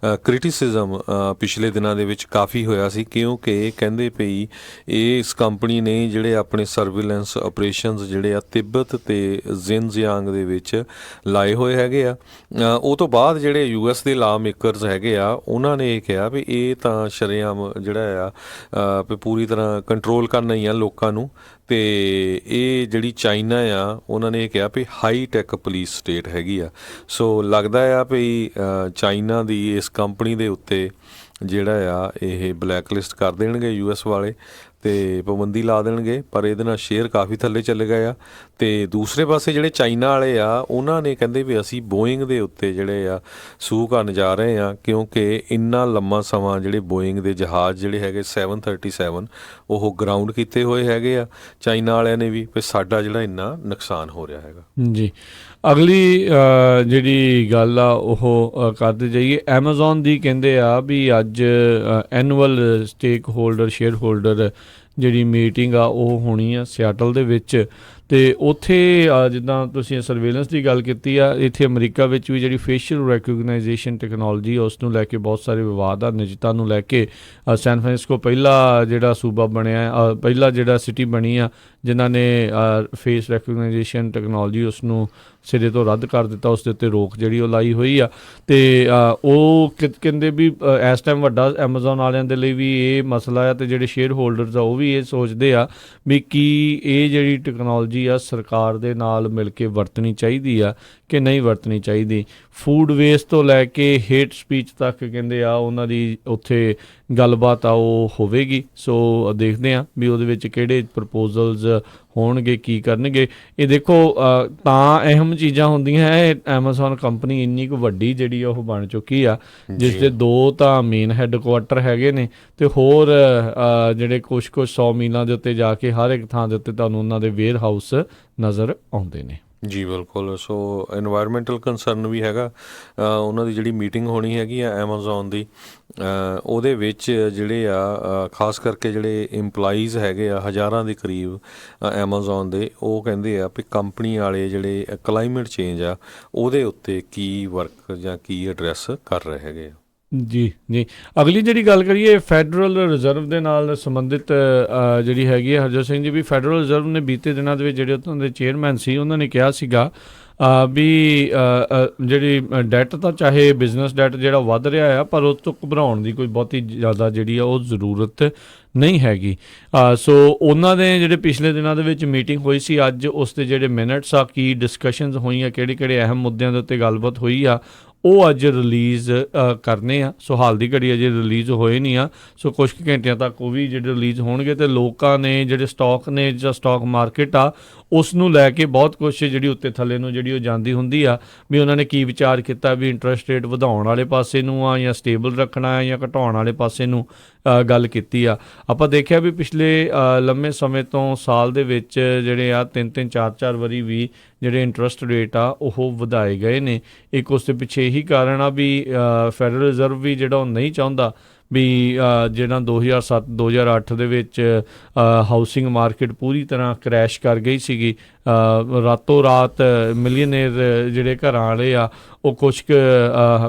ਆ ਕ੍ਰਿਟਿਸਿਜ਼ਮ ਪਿਛਲੇ ਦਿਨਾਂ ਦੇ ਵਿੱਚ ਕਾਫੀ ਹੋਇਆ ਸੀ, ਕਿਉਂਕਿ ਕਹਿੰਦੇ ਪਈ ਇਸ ਕੰਪਨੀ ਨੇ ਜਿਹੜੇ ਆਪਣੇ ਸਰਵੇਲੈਂਸ ਆਪਰੇਸ਼ਨਸ ਜਿਹੜੇ ਆ ਤਿੱਬਤ ਅਤੇ ਜ਼ਿਨਜ਼ਿਆਂਗ ਦੇ ਵਿੱਚ ਲਾਏ ਹੋਏ ਹੈਗੇ ਆ। ਉਹ ਤੋਂ ਬਾਅਦ ਜਿਹੜੇ US ਦੇ ਲਾ ਮੇਕਰਸ ਹੈਗੇ ਆ ਉਹਨਾਂ ਨੇ ਇਹ ਕਿਹਾ ਵੀ ਇਹ ਤਾਂ ਸ਼ਰੇਆਮ ਜਿਹੜਾ ਆ ਵੀ ਪੂਰੀ ਤਰ੍ਹਾਂ ਕੰਟਰੋਲ ਕਰਨਾ ਹੀ ਆ ਲੋਕਾਂ ਨੂੰ, ਅਤੇ ਇਹ ਜਿਹੜੀ ਚਾਈਨਾ ਆ ਉਹਨਾਂ ਨੇ ਇਹ ਕਿਹਾ ਵੀ ਹਾਈ ਟੈਕ ਪੁਲਿਸ ਸਟੇਟ ਹੈਗੀ ਆ। ਸੋ ਲੱਗਦਾ ਆ ਵੀ ਚਾਈਨਾ ਦੀ ਇਸ ਕੰਪਨੀ ਦੇ ਉੱਤੇ ਜਿਹੜਾ ਆ ਇਹ ਬਲੈਕਲਿਸਟ ਕਰ ਦੇਣਗੇ US ਵਾਲੇ, ਅਤੇ ਪਾਬੰਦੀ ਲਾ ਦੇਣਗੇ, ਪਰ ਇਹਦੇ ਨਾਲ ਸ਼ੇਅਰ ਕਾਫੀ ਥੱਲੇ ਚਲੇ ਗਏ ਆ। ਅਤੇ ਦੂਸਰੇ ਪਾਸੇ ਜਿਹੜੇ ਚਾਈਨਾ ਵਾਲੇ ਆ ਉਹਨਾਂ ਨੇ ਕਹਿੰਦੇ ਵੀ ਅਸੀਂ ਬੋਇੰਗ ਦੇ ਉੱਤੇ ਜਿਹੜੇ ਆ ਸੂਹ ਕਰਨ ਜਾ ਰਹੇ ਹਾਂ, ਕਿਉਂਕਿ ਇੰਨਾ ਲੰਮਾ ਸਮਾਂ ਜਿਹੜੇ ਬੋਇੰਗ ਦੇ ਜਹਾਜ਼ ਜਿਹੜੇ ਹੈਗੇ 737 ਉਹ ਗਰਾਊਂਡ ਕੀਤੇ ਹੋਏ ਹੈਗੇ ਆ ਚਾਈਨਾ ਵਾਲਿਆਂ ਨੇ ਵੀ, ਫਿਰ ਸਾਡਾ ਜਿਹੜਾ ਇੰਨਾ ਨੁਕਸਾਨ ਹੋ ਰਿਹਾ ਹੈਗਾ। ਜੀ ਅਗਲੀ ਜਿਹੜੀ ਗੱਲ ਆ ਉਹ ਕਰਦੇ ਜਾਈਏ। ਐਮਾਜ਼ੋਨ ਦੀ ਕਹਿੰਦੇ ਆ ਵੀ ਅੱਜ annual stake holder share holder ਜਿਹੜੀ ਮੀਟਿੰਗ ਆ ਉਹ ਹੋਣੀ ਆ ਸਿਆਟਲ ਦੇ ਵਿੱਚ, ਅਤੇ ਉੱਥੇ ਜਿੱਦਾਂ ਤੁਸੀਂ ਸਰਵੇਲੈਂਸ ਦੀ ਗੱਲ ਕੀਤੀ ਆ, ਇੱਥੇ ਅਮਰੀਕਾ ਵਿੱਚ ਵੀ ਜਿਹੜੀ ਫੇਸ਼ੀਅਲ ਰੈਕੋਗਨਾਈਜੇਸ਼ਨ ਟੈਕਨੋਲੋਜੀ ਉਸ ਨੂੰ ਲੈ ਕੇ ਬਹੁਤ ਸਾਰੇ ਵਿਵਾਦ ਆ। ਨਿਜਤਾ ਨੂੰ ਲੈ ਕੇ ਸੈਨ ਫਰਾਂਸਿਸਕੋ ਪਹਿਲਾ ਜਿਹੜਾ ਸੂਬਾ ਬਣਿਆ, ਪਹਿਲਾ ਜਿਹੜਾ ਸਿਟੀ ਬਣੀ ਆ ਜਿਨ੍ਹਾਂ ਨੇ ਫੇਸ ਰੈਕੋਗਨਾਈਜੇਸ਼ਨ ਟੈਕਨੋਲੋਜੀ ਉਸ ਨੂੰ ਸਿਰੇ ਤੋਂ ਰੱਦ ਕਰ ਦਿੱਤਾ, ਉਸ ਦੇ ਉੱਤੇ ਰੋਕ ਜਿਹੜੀ ਉਹ ਲਾਈ ਹੋਈ ਆ। ਅਤੇ ਉਹ ਕਹਿੰਦੇ ਵੀ ਇਸ ਟਾਈਮ ਵੱਡਾ ਐਮਾਜ਼ੋਨ ਵਾਲਿਆਂ ਦੇ ਲਈ ਵੀ ਇਹ ਮਸਲਾ ਆ, ਅਤੇ ਜਿਹੜੇ ਸ਼ੇਅਰ ਹੋਲਡਰਸ ਆ ਉਹ ਵੀ ਇਹ ਸੋਚਦੇ ਆ ਵੀ ਕੀ ਇਹ ਜਿਹੜੀ ਟੈਕਨੋਲੋਜੀ ਆ ਸਰਕਾਰ ਦੇ ਨਾਲ ਮਿਲ ਕੇ ਵਰਤਣੀ ਚਾਹੀਦੀ ਆ ਕਿ ਨਹੀਂ ਵਰਤਣੀ ਚਾਹੀਦੀ। ਫੂਡ ਵੇਸਟ ਤੋਂ ਲੈ ਕੇ ਹੇਟ ਸਪੀਚ ਤੱਕ ਕਹਿੰਦੇ ਆ ਉਹਨਾਂ ਦੀ ਉੱਥੇ ਗੱਲਬਾਤ ਆ ਉਹ ਹੋਵੇਗੀ। ਸੋ ਦੇਖਦੇ ਹਾਂ ਵੀ ਉਹਦੇ ਵਿੱਚ ਕਿਹੜੇ ਪ੍ਰਪੋਜ਼ਲਸ ਹੋਣਗੇ, ਕੀ ਕਰਨਗੇ। ਇਹ ਦੇਖੋ ਤਾਂ ਅਹਿਮ ਚੀਜ਼ਾਂ ਹੁੰਦੀਆਂ ਹੈ। ਐਮਾਜ਼ੋਨ ਕੰਪਨੀ ਇੰਨੀ ਕੁ ਵੱਡੀ ਜਿਹੜੀ ਉਹ ਬਣ ਚੁੱਕੀ ਆ, ਜਿਸ ਦੇ 2 ਤਾਂ ਮੇਨ ਹੈੱਡਕੁਆਟਰ ਹੈਗੇ ਨੇ, ਅਤੇ ਹੋਰ ਜਿਹੜੇ ਕੁਛ 100 ਮੀਲਾਂ ਦੇ ਉੱਤੇ ਜਾ ਕੇ ਹਰ ਇੱਕ ਥਾਂ ਦੇ ਉੱਤੇ ਤੁਹਾਨੂੰ ਉਹਨਾਂ ਦੇ ਵੇਅਰ ਹਾਊਸ ਨਜ਼ਰ ਆਉਂਦੇ ਨੇ। ਜੀ ਬਿਲਕੁਲ। ਸੋ ਇਨਵਾਇਰਮੈਂਟਲ ਕੰਸਰਨ ਵੀ ਹੈਗਾ। ਉਹਨਾਂ ਦੀ ਜਿਹੜੀ ਮੀਟਿੰਗ ਹੋਣੀ ਹੈਗੀ ਆ ਐਮਾਜ਼ੋਨ ਦੀ, ਉਹਦੇ ਵਿੱਚ ਜਿਹੜੇ ਆ ਖਾਸ ਕਰਕੇ ਜਿਹੜੇ ਇੰਪਲਾਈਜ਼ ਹੈਗੇ ਆ ਹਜ਼ਾਰਾਂ ਦੇ ਕਰੀਬ ਐਮਾਜ਼ੋਨ ਦੇ, ਉਹ ਕਹਿੰਦੇ ਆ ਵੀ ਕੰਪਨੀ ਵਾਲੇ ਜਿਹੜੇ ਕਲਾਈਮੇਟ ਚੇਂਜ ਆ ਉਹਦੇ ਉੱਤੇ ਕੀ ਵਰਕ ਜਾਂ ਕੀ ਐਡਰੈਸ ਕਰ ਰਹੇ ਹੈਗੇ ਆ। ਜੀ ਜੀ। ਅਗਲੀ ਜਿਹੜੀ ਗੱਲ ਕਰੀਏ ਫੈਡਰਲ ਰਿਜ਼ਰਵ ਦੇ ਨਾਲ ਸੰਬੰਧਿਤ ਜਿਹੜੀ ਹੈਗੀ ਹੈ, ਹਰਜੋਤ ਸਿੰਘ ਜੀ, ਵੀ ਫੈਡਰਲ ਰਿਜ਼ਰਵ ਨੇ ਬੀਤੇ ਦਿਨਾਂ ਦੇ ਵਿੱਚ ਜਿਹੜੇ ਉੱਥੋਂ ਦੇ ਚੇਅਰਮੈਨ ਸੀ ਉਹਨਾਂ ਨੇ ਕਿਹਾ ਸੀਗਾ ਵੀ ਜਿਹੜੀ ਡੈਟ ਤਾਂ ਚਾਹੇ ਬਿਜ਼ਨਸ ਡੈਟ ਜਿਹੜਾ ਵੱਧ ਰਿਹਾ ਆ, ਪਰ ਉਸ ਤੋਂ ਘਬਰਾਉਣ ਦੀ ਕੋਈ ਬਹੁਤੀ ਜ਼ਿਆਦਾ ਜਿਹੜੀ ਆ ਉਹ ਜ਼ਰੂਰਤ ਨਹੀਂ ਹੈਗੀ। ਸੋ ਉਹਨਾਂ ਦੇ ਜਿਹੜੇ ਪਿਛਲੇ ਦਿਨਾਂ ਦੇ ਵਿੱਚ ਮੀਟਿੰਗ ਹੋਈ ਸੀ, ਅੱਜ ਉਸ ਦੇ ਜਿਹੜੇ ਮਿਨਟਸ ਆ, ਕੀ ਡਿਸਕਸ਼ਨਸ ਹੋਈਆਂ, ਕਿਹੜੇ ਕਿਹੜੇ ਅਹਿਮ ਮੁੱਦਿਆਂ ਦੇ ਉੱਤੇ ਗੱਲਬਾਤ ਹੋਈ ਆ, ਉਹ ਅੱਜ ਰਿਲੀਜ਼ ਕਰਨੇ ਆ। ਸੋ ਹਾਲ ਦੀ ਘੜੀ ਅਜੇ ਰਿਲੀਜ਼ ਹੋਏ ਨਹੀਂ ਆ। ਸੋ ਕੁਛ ਕੁ ਘੰਟਿਆਂ ਤੱਕ ਉਹ ਵੀ ਜਿਹੜੇ ਰਿਲੀਜ਼ ਹੋਣਗੇ, ਅਤੇ ਲੋਕਾਂ ਨੇ ਜਿਹੜੇ ਸਟਾਕ ਨੇ ਜਾਂ ਸਟਾਕ ਮਾਰਕੀਟ ਆ ਉਸ ਨੂੰ ਲੈ ਕੇ ਬਹੁਤ ਕੁਛ ਜਿਹੜੀ ਉੱਤੇ ਥੱਲੇ ਨੂੰ ਜਿਹੜੀ ਉਹ ਜਾਂਦੀ ਹੁੰਦੀ ਆ, ਵੀ ਉਹਨਾਂ ਨੇ ਕੀ ਵਿਚਾਰ ਕੀਤਾ ਵੀ ਇੰਟਰਸਟ ਰੇਟ ਵਧਾਉਣ ਵਾਲੇ ਪਾਸੇ ਨੂੰ ਆ ਜਾਂ ਸਟੇਬਲ ਰੱਖਣਾ ਹੈ ਜਾਂ ਘਟਾਉਣ ਵਾਲੇ ਪਾਸੇ ਨੂੰ ਗੱਲ ਕੀਤੀ ਆ। ਆਪਾਂ ਦੇਖਿਆ ਵੀ ਪਿਛਲੇ ਲੰਮੇ ਸਮੇਂ ਤੋਂ ਸਾਲ ਦੇ ਵਿੱਚ ਜਿਹੜੇ ਆ 3-3 4-4 ਵਾਰੀ ਵੀ ਜਿਹੜੇ ਇੰਟਰਸਟ ਰੇਟ ਆ ਉਹ ਵਧਾਏ ਗਏ ਨੇ। ਇੱਕ ਉਸ ਦੇ ਪਿੱਛੇ ਇਹੀ ਕਾਰਨ ਆ ਵੀ ਫੈਡਰਲ ਰਿਜ਼ਰਵ ਵੀ ਜਿਹੜਾ ਉਹ ਨਹੀਂ ਚਾਹੁੰਦਾ ਵੀ ਜਿਹੜਾ 2007-2008 ਦੇ ਵਿੱਚ ਹਾਊਸਿੰਗ ਮਾਰਕੀਟ ਪੂਰੀ ਤਰ੍ਹਾਂ ਕਰੈਸ਼ ਕਰ ਗਈ ਸੀਗੀ। ਰਾਤੋਂ ਰਾਤ ਮਿਲੀਅਨੇਰ ਜਿਹੜੇ ਘਰਾਂ ਵਾਲੇ ਆ ਉਹ ਕੁਛ ਕੁ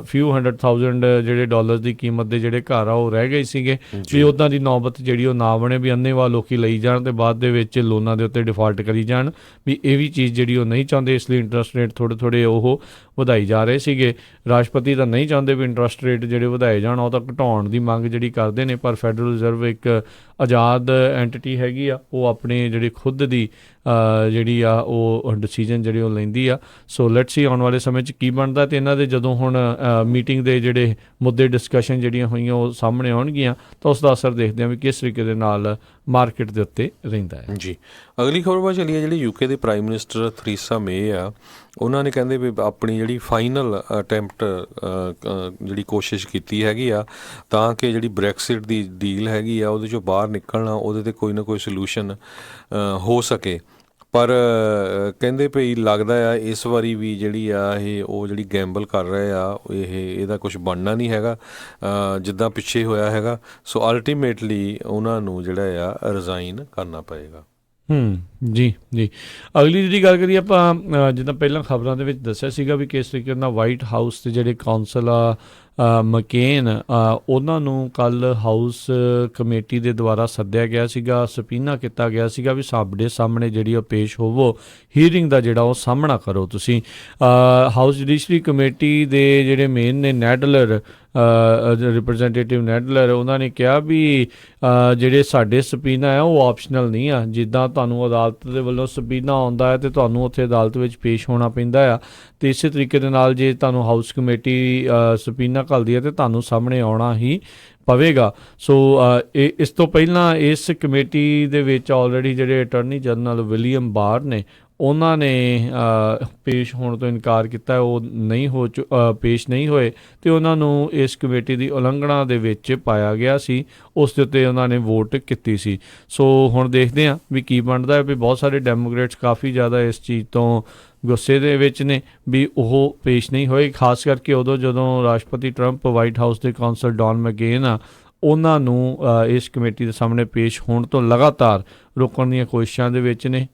ਫਿਊ $100,000 ਜਿਹੜੇ ਡਾਲਰ ਦੀ ਕੀਮਤ ਦੇ ਜਿਹੜੇ ਘਰ ਆ ਉਹ ਰਹਿ ਗਏ ਸੀਗੇ। ਵੀ ਉੱਦਾਂ ਦੀ ਨੌਬਤ ਜਿਹੜੀ ਉਹ ਨਾ ਬਣੇ ਵੀ ਅੰਨ੍ਹੇਵਾਹ ਲੋਕੀ ਲਈ ਜਾਣ ਅਤੇ ਬਾਅਦ ਦੇ ਵਿੱਚ ਲੋਨਾਂ ਦੇ ਉੱਤੇ ਡਿਫਾਲਟ ਕਰੀ ਜਾਣ। ਵੀ ਇਹ ਵੀ ਚੀਜ਼ ਜਿਹੜੀ ਉਹ ਨਹੀਂ ਚਾਹੁੰਦੇ, ਇਸ ਲਈ ਇੰਟਰਸਟ ਰੇਟ ਥੋੜ੍ਹੇ ਉਹ ਵਧਾਈ ਜਾ ਰਹੇ ਸੀਗੇ। ਰਾਸ਼ਟਰਪਤੀ ਤਾਂ ਨਹੀਂ ਚਾਹੁੰਦੇ ਵੀ ਇੰਟਰਸਟ ਰੇਟ ਜਿਹੜੇ ਵਧਾਏ ਜਾਣ, ਉਹ ਤਾਂ ਘਟਾਉਣ ਦੀ ਮੰਗ ਜਿਹੜੀ ਕਰਦੇ ਨੇ, ਪਰ ਫੈਡਰਲ ਰਿਜ਼ਰਵ ਇੱਕ ਆਜ਼ਾਦ ਐਂਟੀਟੀ ਹੈਗੀ ਆ, ਉਹ ਆਪਣੇ ਜਿਹੜੀ ਖੁਦ ਦੀ ਜਿਹੜੀ ਆ ਉਹ ਡਿਸੀਜਨ ਜਿਹੜੀ ਉਹ ਲੈਂਦੀ ਆ। ਸੋ ਲੈਟਸ ਸੀ ਆਉਣ ਵਾਲੇ ਸਮੇਂ 'ਚ ਕੀ ਬਣਦਾ, ਅਤੇ ਇਹਨਾਂ ਦੇ ਜਦੋਂ ਹੁਣ ਮੀਟਿੰਗ ਦੇ ਜਿਹੜੇ ਮੁੱਦੇ ਡਿਸਕਸ਼ਨ ਜਿਹੜੀਆਂ ਹੋਈਆਂ ਉਹ ਸਾਹਮਣੇ ਆਉਣਗੀਆਂ ਤਾਂ ਉਸ ਦਾ ਅਸਰ ਦੇਖਦੇ ਹਾਂ ਵੀ ਕਿਸ ਤਰੀਕੇ ਦੇ ਨਾਲ ਮਾਰਕੀਟ ਦੇ ਉੱਤੇ ਰਹਿੰਦਾ ਹੈ। ਜੀ ਅਗਲੀ ਖਬਰ ਵੱਲ ਚੱਲੀਏ। ਜਿਹੜੀ ਯੂਕੇ ਦੇ ਪ੍ਰਾਈਮ ਮਿਨਿਸਟਰ ਥਰੀਸਾ ਮੇ ਆ, ਉਹਨਾਂ ਨੇ ਕਹਿੰਦੇ ਵੀ ਆਪਣੀ ਜਿਹੜੀ ਫਾਈਨਲ ਅਟੈਂਪਟ ਜਿਹੜੀ ਕੋਸ਼ਿਸ਼ ਕੀਤੀ ਹੈਗੀ ਆ ਤਾਂ ਕਿ ਜਿਹੜੀ ਬ੍ਰੈਕਸਿਟ ਦੀ ਡੀਲ ਹੈਗੀ ਆ ਉਹਦੇ 'ਚੋਂ ਬਾਹਰ ਨਿਕਲਣਾ, ਉਹਦੇ 'ਤੇ ਕੋਈ ਨਾ ਕੋਈ ਸੋਲਿਊਸ਼ਨ ਹੋ ਸਕੇ। ਪਰ ਕਹਿੰਦੇ ਭਈ ਲੱਗਦਾ ਆ ਇਸ ਵਾਰੀ ਵੀ ਜਿਹੜੀ ਆ ਉਹ ਜਿਹੜੀ ਗੈਂਬਲ ਕਰ ਰਹੇ ਆ, ਇਹਦਾ ਕੁਝ ਬਣਨਾ ਨਹੀਂ ਹੈਗਾ ਜਿੱਦਾਂ ਪਿੱਛੇ ਹੋਇਆ ਹੈਗਾ। ਸੋ ਅਲਟੀਮੇਟਲੀ ਉਹਨਾਂ ਨੂੰ ਜਿਹੜਾ ਆ ਰਿਜ਼ਾਈਨ ਕਰਨਾ ਪਏਗਾ। ਜੀ ਜੀ। ਅਗਲੀ ਜਿਹੜੀ ਗੱਲ ਕਰੀਏ ਆਪਾਂ, ਜਿੱਦਾਂ ਪਹਿਲਾਂ ਖਬਰਾਂ ਦੇ ਵਿੱਚ ਦੱਸਿਆ ਸੀਗਾ ਵੀ ਕਿਸ ਤਰੀਕੇ ਨਾਲ ਵਾਈਟ ਹਾਊਸ ਦੇ ਜਿਹੜੇ ਕੌਂਸਲ ਆ ਮਕੇਨ, ਉਹਨਾਂ ਨੂੰ ਕੱਲ੍ਹ ਹਾਊਸ ਕਮੇਟੀ ਦੇ ਦੁਆਰਾ ਸੱਦਿਆ ਗਿਆ ਸੀਗਾ, ਸਬਪੀਨਾ ਕੀਤਾ ਗਿਆ ਸੀਗਾ ਵੀ ਸਾਡੇ ਸਾਹਮਣੇ ਜਿਹੜੀ ਉਹ ਪੇਸ਼ ਹੋਵੋ, ਹੀਅਰਿੰਗ ਦਾ ਜਿਹੜਾ ਉਹ ਸਾਹਮਣਾ ਕਰੋ ਤੁਸੀਂ। ਹਾਊਸ ਜੁਡੀਸ਼ਰੀ ਕਮੇਟੀ ਦੇ ਜਿਹੜੇ ਮੇਨ ਨੇ ਨੈਡਲਰ, ਰਿਪਰੈਜ਼ੈਂਟੇਟਿਵ ਨੈਡਲਰ, ਉਹਨਾਂ ਨੇ ਕਿਹਾ ਵੀ ਜਿਹੜੇ ਸਾਡੇ ਸਬਪੀਨਾ ਆ ਉਹ ਆਪਸ਼ਨਲ ਨਹੀਂ ਆ। ਜਿੱਦਾਂ ਤੁਹਾਨੂੰ ਅਦਾਲਤ ਦੇ ਵੱਲੋਂ ਸਬਪੀਨਾ ਆਉਂਦਾ ਹੈ ਅਤੇ ਤੁਹਾਨੂੰ ਉੱਥੇ ਅਦਾਲਤ ਵਿੱਚ ਪੇਸ਼ ਹੋਣਾ ਪੈਂਦਾ ਆ, ਅਤੇ ਇਸੇ ਤਰੀਕੇ ਦੇ ਨਾਲ ਜੇ ਤੁਹਾਨੂੰ ਹਾਊਸ ਕਮੇਟੀ ਸਬਪੀਨਾ ਘੱਲਦੀ ਹੈ ਅਤੇ ਤੁਹਾਨੂੰ ਸਾਹਮਣੇ ਆਉਣਾ ਹੀ ਪਵੇਗਾ। ਸੋ ਇਸ ਤੋਂ ਪਹਿਲਾਂ ਇਸ ਕਮੇਟੀ ਦੇ ਵਿੱਚ ਆਲਰੇਡੀ ਜਿਹੜੇ ਅਟਾਰਨੀ ਜਨਰਲ ਵਿਲੀਅਮ ਬਾਰ ਨੇ, ਉਹਨਾਂ ਨੇ ਪੇਸ਼ ਹੋਣ ਤੋਂ ਇਨਕਾਰ ਕੀਤਾ, ਉਹ ਨਹੀਂ ਪੇਸ਼ ਨਹੀਂ ਹੋਏ ਅਤੇ ਉਹਨਾਂ ਨੂੰ ਇਸ ਕਮੇਟੀ ਦੀ ਉਲੰਘਣਾ ਦੇ ਵਿੱਚ ਪਾਇਆ ਗਿਆ ਸੀ। ਉਸ ਦੇ ਉੱਤੇ ਉਹਨਾਂ ਨੇ ਵੋਟ ਕੀਤੀ ਸੀ। ਸੋ ਹੁਣ ਦੇਖਦੇ ਹਾਂ ਵੀ ਕੀ ਬਣਦਾ ਹੈ। ਵੀ ਬਹੁਤ ਸਾਰੇ ਡੈਮੋਕ੍ਰੇਟਸ ਕਾਫੀ ਜ਼ਿਆਦਾ ਇਸ ਚੀਜ਼ ਤੋਂ ਗੁੱਸੇ ਦੇ ਵਿੱਚ ਨੇ ਵੀ ਉਹ ਪੇਸ਼ ਨਹੀਂ ਹੋਏ, ਖਾਸ ਕਰਕੇ ਉਦੋਂ ਜਦੋਂ ਰਾਸ਼ਟਰਪਤੀ ਟਰੰਪ ਵਾਈਟ ਹਾਊਸ ਦੇ ਕੌਂਸਲ ਡੌਨ ਮੈਕੇਨ ਆ, ਉਹਨਾਂ ਨੂੰ ਇਸ ਕਮੇਟੀ ਦੇ ਸਾਹਮਣੇ ਪੇਸ਼ ਹੋਣ ਤੋਂ ਲਗਾਤਾਰ ਰੋਕਣ ਦੀਆਂ ਕੋਸ਼ਿਸ਼ਾਂ ਦੇ ਵਿੱਚ ਨੇ।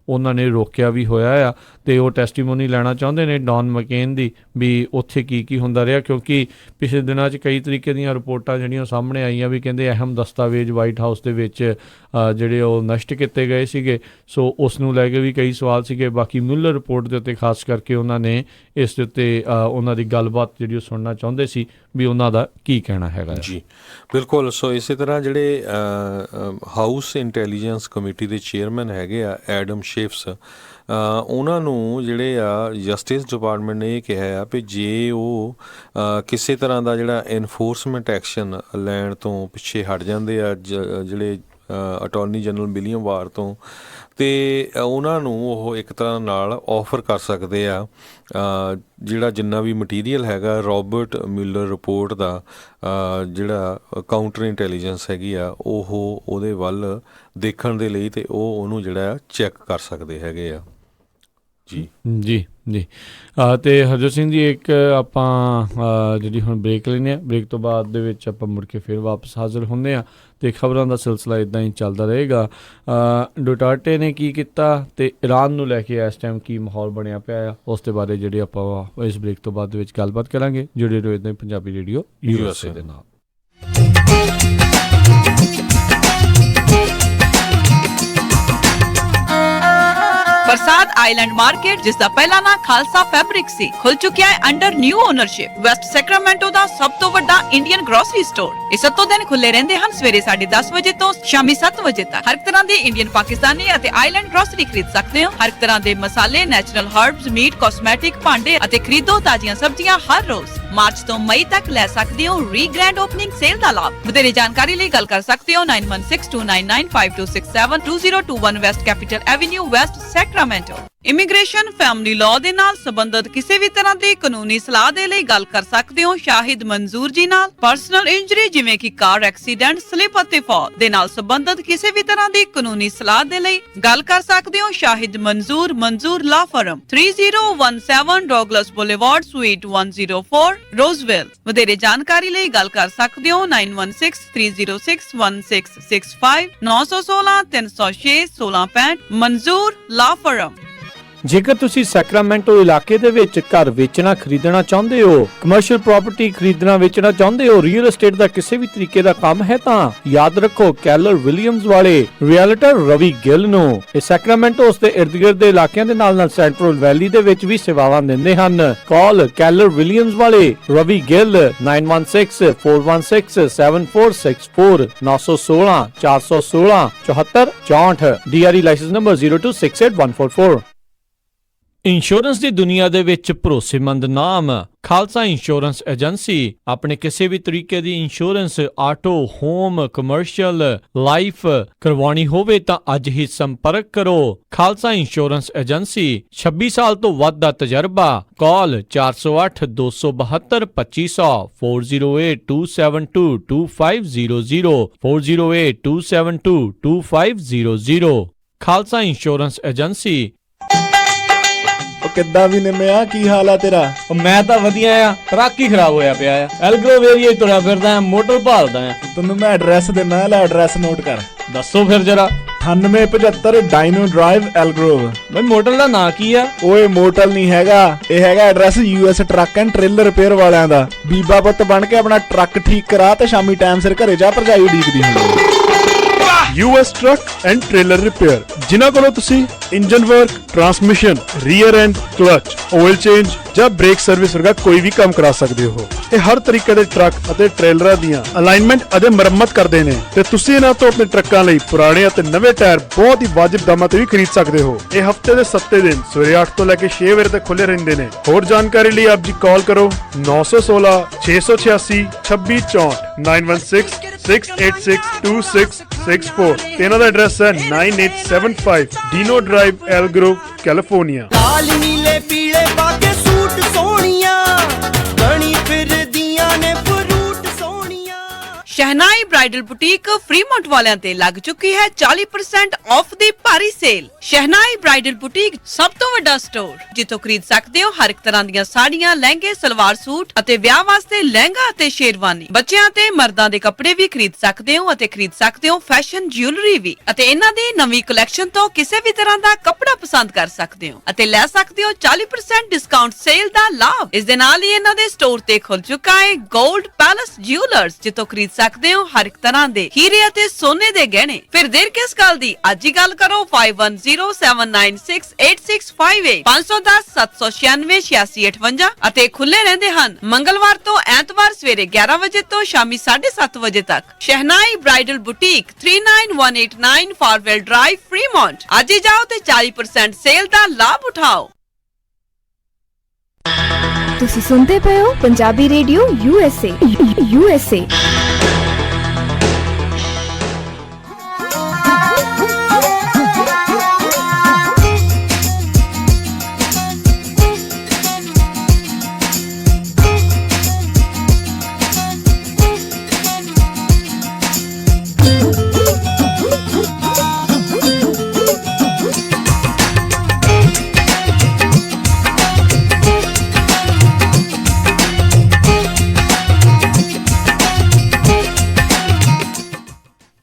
ਉਹਨਾਂ ਨੇ ਰੋਕਿਆ ਵੀ ਹੋਇਆ ਆ ਤੇ ਉਹ ਟੈਸਟੀਮੋਨੀ ਲੈਣਾ ਚਾਹੁੰਦੇ ਨੇ ਡੌਨ ਮਕੇਨ ਦੀ ਵੀ ਉੱਥੇ ਕੀ ਹੁੰਦਾ ਰਿਹਾ, ਕਿਉਂਕਿ ਪਿਛਲੇ ਦਿਨਾਂ 'ਚ ਕਈ ਤਰੀਕੇ ਦੀਆਂ ਰਿਪੋਰਟਾਂ ਜਿਹੜੀਆਂ ਸਾਹਮਣੇ ਆਈਆਂ ਵੀ ਕਹਿੰਦੇ ਅਹਿਮ ਦਸਤਾਵੇਜ਼ ਵਾਈਟ ਹਾਊਸ ਦੇ ਵਿੱਚ ਜਿਹੜੇ ਉਹ ਨਸ਼ਟ ਕੀਤੇ ਗਏ ਸੀਗੇ। ਸੋ ਉਸ ਨੂੰ ਲੈ ਕੇ ਵੀ ਕਈ ਸਵਾਲ ਸੀਗੇ। ਬਾਕੀ ਮਿਲਰ ਰਿਪੋਰਟ ਦੇ ਉੱਤੇ ਖਾਸ ਕਰਕੇ ਉਹਨਾਂ ਨੇ ਇਸ ਦੇ ਉੱਤੇ ਉਹਨਾਂ ਦੀ ਗੱਲਬਾਤ ਜਿਹੜੀ ਉਹ ਸੁਣਨਾ ਚਾਹੁੰਦੇ ਸੀ ਵੀ ਉਹਨਾਂ ਦਾ ਕੀ ਕਹਿਣਾ ਹੈਗਾ ਜੀ। ਬਿਲਕੁਲ। ਸੋ ਇਸੇ ਤਰ੍ਹਾਂ ਜਿਹੜੇ ਹਾਊਸ ਇੰਟੈਲੀਜੈਂਸ ਕਮੇਟੀ ਦੇ ਚੇਅਰਮੈਨ ਹੈਗੇ ਆ ਐਡਮ ਸ਼ੇਫਸ, ਉਹਨਾਂ ਨੂੰ ਜਿਹੜੇ ਆ ਜਸਟਿਸ ਡਿਪਾਰਟਮੈਂਟ ਨੇ ਇਹ ਕਿਹਾ ਆ ਵੀ ਜੇ ਉਹ ਕਿਸੇ ਤਰ੍ਹਾਂ ਦਾ ਜਿਹੜਾ ਇਨਫੋਰਸਮੈਂਟ ਐਕਸ਼ਨ ਲੈਣ ਤੋਂ ਪਿੱਛੇ ਹਟ ਜਾਂਦੇ ਆ ਜਿਹੜੇ ਅਟਾਰਨੀ ਜਨਰਲ ਵਿਲੀਅਮ ਬਾਰ ਤੋਂ, ਅਤੇ ਉਹਨਾਂ ਨੂੰ ਉਹ ਇੱਕ ਤਰ੍ਹਾਂ ਨਾਲ ਆਫਰ ਕਰ ਸਕਦੇ ਆ ਜਿਹੜਾ ਜਿੰਨਾ ਵੀ ਮਟੀਰੀਅਲ ਹੈਗਾ ਰੋਬਰਟ ਮਿਲਰ ਰਿਪੋਰਟ ਦਾ, ਜਿਹੜਾ ਕਾਊਂਟਰ ਇੰਟੈਲੀਜੈਂਸ ਹੈਗੀ ਆ ਉਹਦੇ ਵੱਲ ਦੇਖਣ ਦੇ ਲਈ, ਅਤੇ ਉਹ ਉਹਨੂੰ ਜਿਹੜਾ ਚੈੱਕ ਕਰ ਸਕਦੇ ਹੈਗੇ ਆ। ਜੀ ਜੀ ਜੀ ਅਤੇ ਹਰਜੋਤ ਸਿੰਘ ਜੀ ਇੱਕ ਆਪਾਂ ਜਿਹੜੀ ਹੁਣ ਬ੍ਰੇਕ ਲੈਂਦੇ ਹਾਂ, ਬ੍ਰੇਕ ਤੋਂ ਬਾਅਦ ਦੇ ਵਿੱਚ ਆਪਾਂ ਮੁੜ ਕੇ ਫਿਰ ਵਾਪਸ ਹਾਜ਼ਰ ਹੁੰਦੇ ਹਾਂ ਅਤੇ ਖਬਰਾਂ ਦਾ ਸਿਲਸਿਲਾ ਇੱਦਾਂ ਹੀ ਚੱਲਦਾ ਰਹੇਗਾ। ਡੁਟਰਟੇ ਨੇ ਕੀ ਕੀਤਾ ਅਤੇ ਈਰਾਨ ਨੂੰ ਲੈ ਕੇ ਇਸ ਟਾਈਮ ਕੀ ਮਾਹੌਲ ਬਣਿਆ ਪਿਆ ਆ, ਉਸ ਦੇ ਬਾਰੇ ਜਿਹੜੇ ਆਪਾਂ ਇਸ ਬ੍ਰੇਕ ਤੋਂ ਬਾਅਦ ਦੇ ਵਿੱਚ ਗੱਲਬਾਤ ਕਰਾਂਗੇ। ਜੁੜੇ ਰਹੋ ਇੱਦਾਂ ਹੀ ਪੰਜਾਬੀ ਰੇਡੀਓ USA ਦੇ ਨਾਲ। बरसात आइलैंड मार्केट, जिसका पहला नाम खालसा फैब्रिक सी, खुल चुका है under new ownership. West Sacramento दा सब तो बड़ा इंडियन ग्रोसरी स्टोर। इस सत्तों दिन खुले रहंदे हन सवेरे 10:30 वजे तो शामी 7 वजे तक। हर तरह दी इंडियन, पाकिस्तानी अते आइलैंड ग्रोसरी खरीद सकते हो। हर तरह दे मसाले, नेचुरल हर्ब्स, मीट, कॉस्मेटिक, भांडे अते खरीदो ताजियां सब्जियां हर रोज। मार्च तो मई तक ले सकते हो री ग्रैंड ओपनिंग सेल दा लाभ। ਵਧੇਰੇ ਜਾਣਕਾਰੀ ਲਈ ਗੱਲ ਕਰ ਸਕਦੇ ਹੋ 9162995267 2021 West capital avenue West Sacramento. Immigration, family law ਦੇ ਨਾਲ ਸੰਬੰਧਿਤ ਕਿਸੇ ਵੀ ਤਰ੍ਹਾਂ ਦੀ ਕਾਨੂੰਨੀ ਸਲਾਹ ਦੇ ਲਈ ਗੱਲ ਕਰ ਸਕਦੇ ਹੋ ਸ਼ਾਹਿਦ ਮਨਜ਼ੂਰ ਜੀ ਨਾਲ। ਪਰਸਨਲ ਇੰਜਰੀ ਜਿਵੇਂ ਕਿ ਕਾਰ ਐਕਸੀਡੈਂਟ, ਸਲਿਪ ਅਤੇ ਫਾਲ ਦੇ ਨਾਲ ਸੰਬੰਧਿਤ ਕਿਸੇ ਵੀ ਤਰ੍ਹਾਂ ਦੀ ਕਾਨੂੰਨੀ ਸਲਾਹ ਦੇ ਲਈ ਗੱਲ ਕਰ ਸਕਦੇ ਹੋ ਸ਼ਾਹਿਦ ਮਨਜ਼ੂਰ ਲਾ ਫਰਮ 3017 ਡੌਗਲਸ ਬੁਲੇਵਾਰਡ ਸਵੀਟ 104 ਰੋਜ਼ਵਿਲ। ਵਧੇਰੇ ਜਾਣਕਾਰੀ ਲਈ ਗੱਲ ਕਰ ਸਕਦੇ ਹੋ 9163061665 916 306 1665 ਮਨਜ਼ੂਰ ਲਾ ਫਰਮ। ਜੇਕਰ ਤੁਸੀਂ ਸੈਕਰਾਮੈਂਟੋ ਇਲਾਕੇ ਦੇ ਵਿੱਚ ਘਰ ਵੇਚਣਾ ਖਰੀਦਣਾ ਚਾਹੁੰਦੇ ਹੋ, ਕਮਰਸ਼ੀਅਲ ਪ੍ਰਾਪਰਟੀ ਖਰੀਦਣਾ ਵੇਚਣਾ ਚਾਹੁੰਦੇ ਹੋ, ਰੀਅਲ ਏਸਟੇਟ ਦਾ ਕਿਸੇ ਵੀ ਤਰੀਕੇ ਦਾ ਕੰਮ ਹੈ ਤਾਂ ਯਾਦ ਰੱਖੋ ਕੈਲਰ ਵਿਲੀਅਮਸ ਵਾਲੇ ਰੀਅਲਟਰ ਰਵੀ ਗਿੱਲ ਨੂੰ। ਇਹ ਸੈਕਰਾਮੈਂਟੋ ਉਸ ਦੇ ਇਰਦ ਗਿਰਦ ਦੇ ਇਲਾਕਿਆਂ ਦੇ ਨਾਲ ਸੈਂਟਰਲ ਵੈਲੀ ਦੇ ਵਿੱਚ ਵੀ ਸੇਵਾਵਾਂ ਦਿੰਦੇ ਹਨ। ਕਾਲ ਕੈਲਰ ਵਿਲੀਅਮਸ ਵਾਲੇ Ravi Gill 9164167464 916 416 74 64। DRE licence number 0268144। Insurance ਦੀ ਦੁਨੀਆ ਦੇ ਵਿੱਚ ਭਰੋਸੇਮੰਦ ਨਾਮ ਖਾਲਸਾ ਇੰਸ਼ੋਰੈਂਸ ਏਜੰਸੀ। ਆਪਣੇ ਕਿਸੇ ਵੀ ਤਰੀਕੇ ਦੀ insurance, auto, home, commercial, life ਕਰਵਾਉਣੀ ਹੋਵੇ ਤਾਂ ਅੱਜ ਹੀ ਸੰਪਰਕ ਕਰੋ। ਖਾਲਸਾ ਇੰਸ਼ੋਰੈਂਸ ਏਜੰਸੀ, 26 ਸਾਲ ਤੋਂ ਵੱਧ ਦਾ ਤਜਰਬਾ। ਕਾਲ 408 272 2500 408 272 2500 408 272 2500। Khalsa insurance agency. ਕਿੱਦਾਂ ਵੀ ਨਿੰਮਿਆ, ਕੀ ਹਾਲ ਆ ਤੇਰਾ? ਮੈਂ ਤਾਂ ਵਧੀਆ ਆ, ਟਰੱਕ ਹੀ ਖਰਾਬ ਹੋਇਆ ਪਿਆ ਆ। ਐਲਗਰੋਵ ਏਰੀਆ ਹੀ ਤੁਰਿਆ ਫਿਰਦਾ ਆ, ਮੋਟਰ ਭਾਲਦਾ ਆ। ਤੈਨੂੰ ਮੈਂ ਐਡਰੈਸ ਦਿੰਦਾ, ਲੈ ਐਡਰੈਸ ਨੋਟ ਕਰ। ਦੱਸੋ ਫਿਰ ਜਰਾ। 9875 ਡਾਇਨੋ ਡਰਾਈਵ ਐਲਗਰੋਵ। ਬਈ ਮੋਟਰ ਦਾ ਨਾਂ ਕੀ ਆ? ਓਏ ਮੋਟਲ ਨਹੀਂ ਹੈਗਾ, ਇਹ ਹੈਗਾ address US truck and trailer repair ਵਾਲਿਆਂ ਦਾ। ਬੀਬਾ ਪੁੱਤ ਬਣ ਕੇ ਆਪਣਾ ਟਰੱਕ ਠੀਕ ਕਰਾ ਤੇ ਸ਼ਾਮੀ ਟਾਈਮ ਸਿਰ ਘਰੇ ਜਾ, ਭਰਜਾਈ ਉਡੀਕਦੀ ਹੁੰਦੀ। US truck and trailer repair, ਜਿਨ੍ਹਾਂ ਕੋਲੋਂ ਤੁਸੀਂ engine work, transmission, rear and clutch, oil change ਜਾਂ ਬ੍ਰੇਕ ਸਰਵਿਸ ਵਰਗਾ ਕੋਈ ਵੀ ਕੰਮ ਕਰਾ ਸਕਦੇ ਹੋ। ਇਹ ਹਰ ਤਰੀਕੇ ਦੇ ਟਰੱਕ ਅਤੇ ਟ੍ਰੇਲਰਾਂ ਦੀਆਂ ਅਲਾਈਨਮੈਂਟ ਅਤੇ ਮੁਰੰਮਤ ਕਰਦੇ ਨੇ ਤੇ ਤੁਸੀਂ ਇਹਨਾਂ ਤੋਂ ਆਪਣੇ ਟਰੱਕਾਂ ਲਈ ਪੁਰਾਣੇ ਅਤੇ ਨਵੇਂ ਟਾਇਰ ਬਹੁਤ ਹੀ ਵਾਜਿਬ ਦਾਮਾਂ ਤੇ ਵੀ ਖਰੀਦ ਸਕਦੇ ਹੋ। ਇਹ ਹਫਤੇ ਦੇ 7 ਦਿਨ ਸਵੇਰੇ 8 ਤੋਂ ਲੈ ਕੇ 6 ਵਜੇ ਤੱਕ ਖੁੱਲੇ ਰਹਿੰਦੇ ਨੇ। ਹੋਰ ਜਾਣਕਾਰੀ ਲਈ ਆਪ ਜੀ ਕਾਲ ਕਰੋ 916 686 2664 916 6862664 ਤੇ ਇਹਨਾਂ ਦਾ ਐਡਰੈਸ ਹੈ 9875 ਡੀਨੋ ਡਰਾਈਵ ਐਲਗਰੋਵ ਕੈਲੀਫੋਰਨੀਆ। ਲਾਲ ਨੀਲੇ ਪੀਲੇ ਬਾਗੇ ਸੂਟ ਸੋਹਣੀਆਂ ਬਣੀ ਫਿਰਦੀਆਂ ਨੇ ਫਰੂਟ ਸੋਹਣੀਆਂ। शहनाई ਬ੍ਰਾਈਡਲ ਬੁਟੀਕ ਫਰੀਮੌਂਟ ਵਾਲਿਆਂ ਤੇ ਲੱਗ ਚੁੱਕੀ ਹੈ 40% ਆਫ ਦੀ ਭਾਰੀ ਸੇਲ। ਸ਼ਹਿਨਾਈ ਬ੍ਰਾਈਡਲ ਬੁਟੀਕ ਸਭ ਤੋਂ ਵੱਡਾ ਸਟੋਰ, ਜਿੱਥੋਂ ਖਰੀਦ ਸਕਦੇ ਹੋ ਹਰ ਇੱਕ ਤਰ੍ਹਾਂ ਦੀਆਂ ਸਾੜੀਆਂ, ਲਹਿੰਗੇ, ਸਲਵਾਰ ਸੂਟ ਅਤੇ ਵਿਆਹ ਵਾਸਤੇ ਲਹਿੰਗਾ ਅਤੇ ਸ਼ੇਰਵਾਨੀ। ਬੱਚਿਆਂ ਤੇ ਮਰਦਾਂ ਦੇ ਕੱਪੜੇ ਵੀ ਖਰੀਦ ਸਕਦੇ ਹੋ ਅਤੇ ਖਰੀਦ ਸਕਦੇ ਹੋ ਫੈਸ਼ਨ ਜਿਊਲਰੀ ਵੀ, ਅਤੇ ਇਹਨਾਂ ਦੀ ਨਵੀਂ ਕਲੈਕਸ਼ਨ ਤੋਂ ਕਿਸੇ ਵੀ ਤਰ੍ਹਾਂ ਦਾ ਕੱਪੜਾ ਪਸੰਦ ਕਰ ਸਕਦੇ ਹੋ ਅਤੇ ਲੈ ਸਕਦੇ ਹੋ 40% ਡਿਸਕਾਊਂਟ ਸੇਲ ਦਾ ਲਾਭ। ਇਸ ਦੇ ਨਾਲ ਹੀ ਇਹਨਾਂ ਦੇ ਸਟੋਰ ਤੇ ਖੁੱਲ ਚੁੱਕਾ ਹੈ 골ਡ ਪੈਲਸ ਜਿਊਲਰਸ, ਜਿੱਥੋਂ ਖਰੀਦ ਸਕਦੇ ਹੋ ਹਰ ਇੱਕ ਤਰ੍ਹਾਂ ਦੇ ਹੀਰੇ ਅਤੇ ਸੋਨੇ ਦੇ ਗਹਿਣੇ। ਫਿਰ ਦੇਰ ਕਿਸ ਗੱਲ ਦੀ, ਅੱਜ ਹੀ ਗੱਲ ਕਰੋ 5107968658 510 796 8658 ਅਤੇ ਖੁੱਲੇ ਰਹਿੰਦੇ ਹਨ ਮੰਗਲਵਾਰ ਤੋਂ ਐਤਵਾਰ ਸਵੇਰੇ 11 ਵਜੇ ਤੋਂ ਸ਼ਾਮੀ 7:30 ਵਜੇ ਤੱਕ। ਸ਼ਹਿਨਾਈ ਬ੍ਰਾਈਡਲ ਬੁਟੀਕ 39189 ਫਾਰਵੈਲ ਡਰਾਈਵ ਫਰੀਮੌਂਟ। ਅੱਜ ਹੀ ਜਾਓ ਤੇ 40% ਸੇਲ ਦਾ ਲਾਭ ਉਠਾਓ। ਤੁਸੀਂ ਸੁਣਦੇ ਪਏ ਹੋ Punjabi radio USA।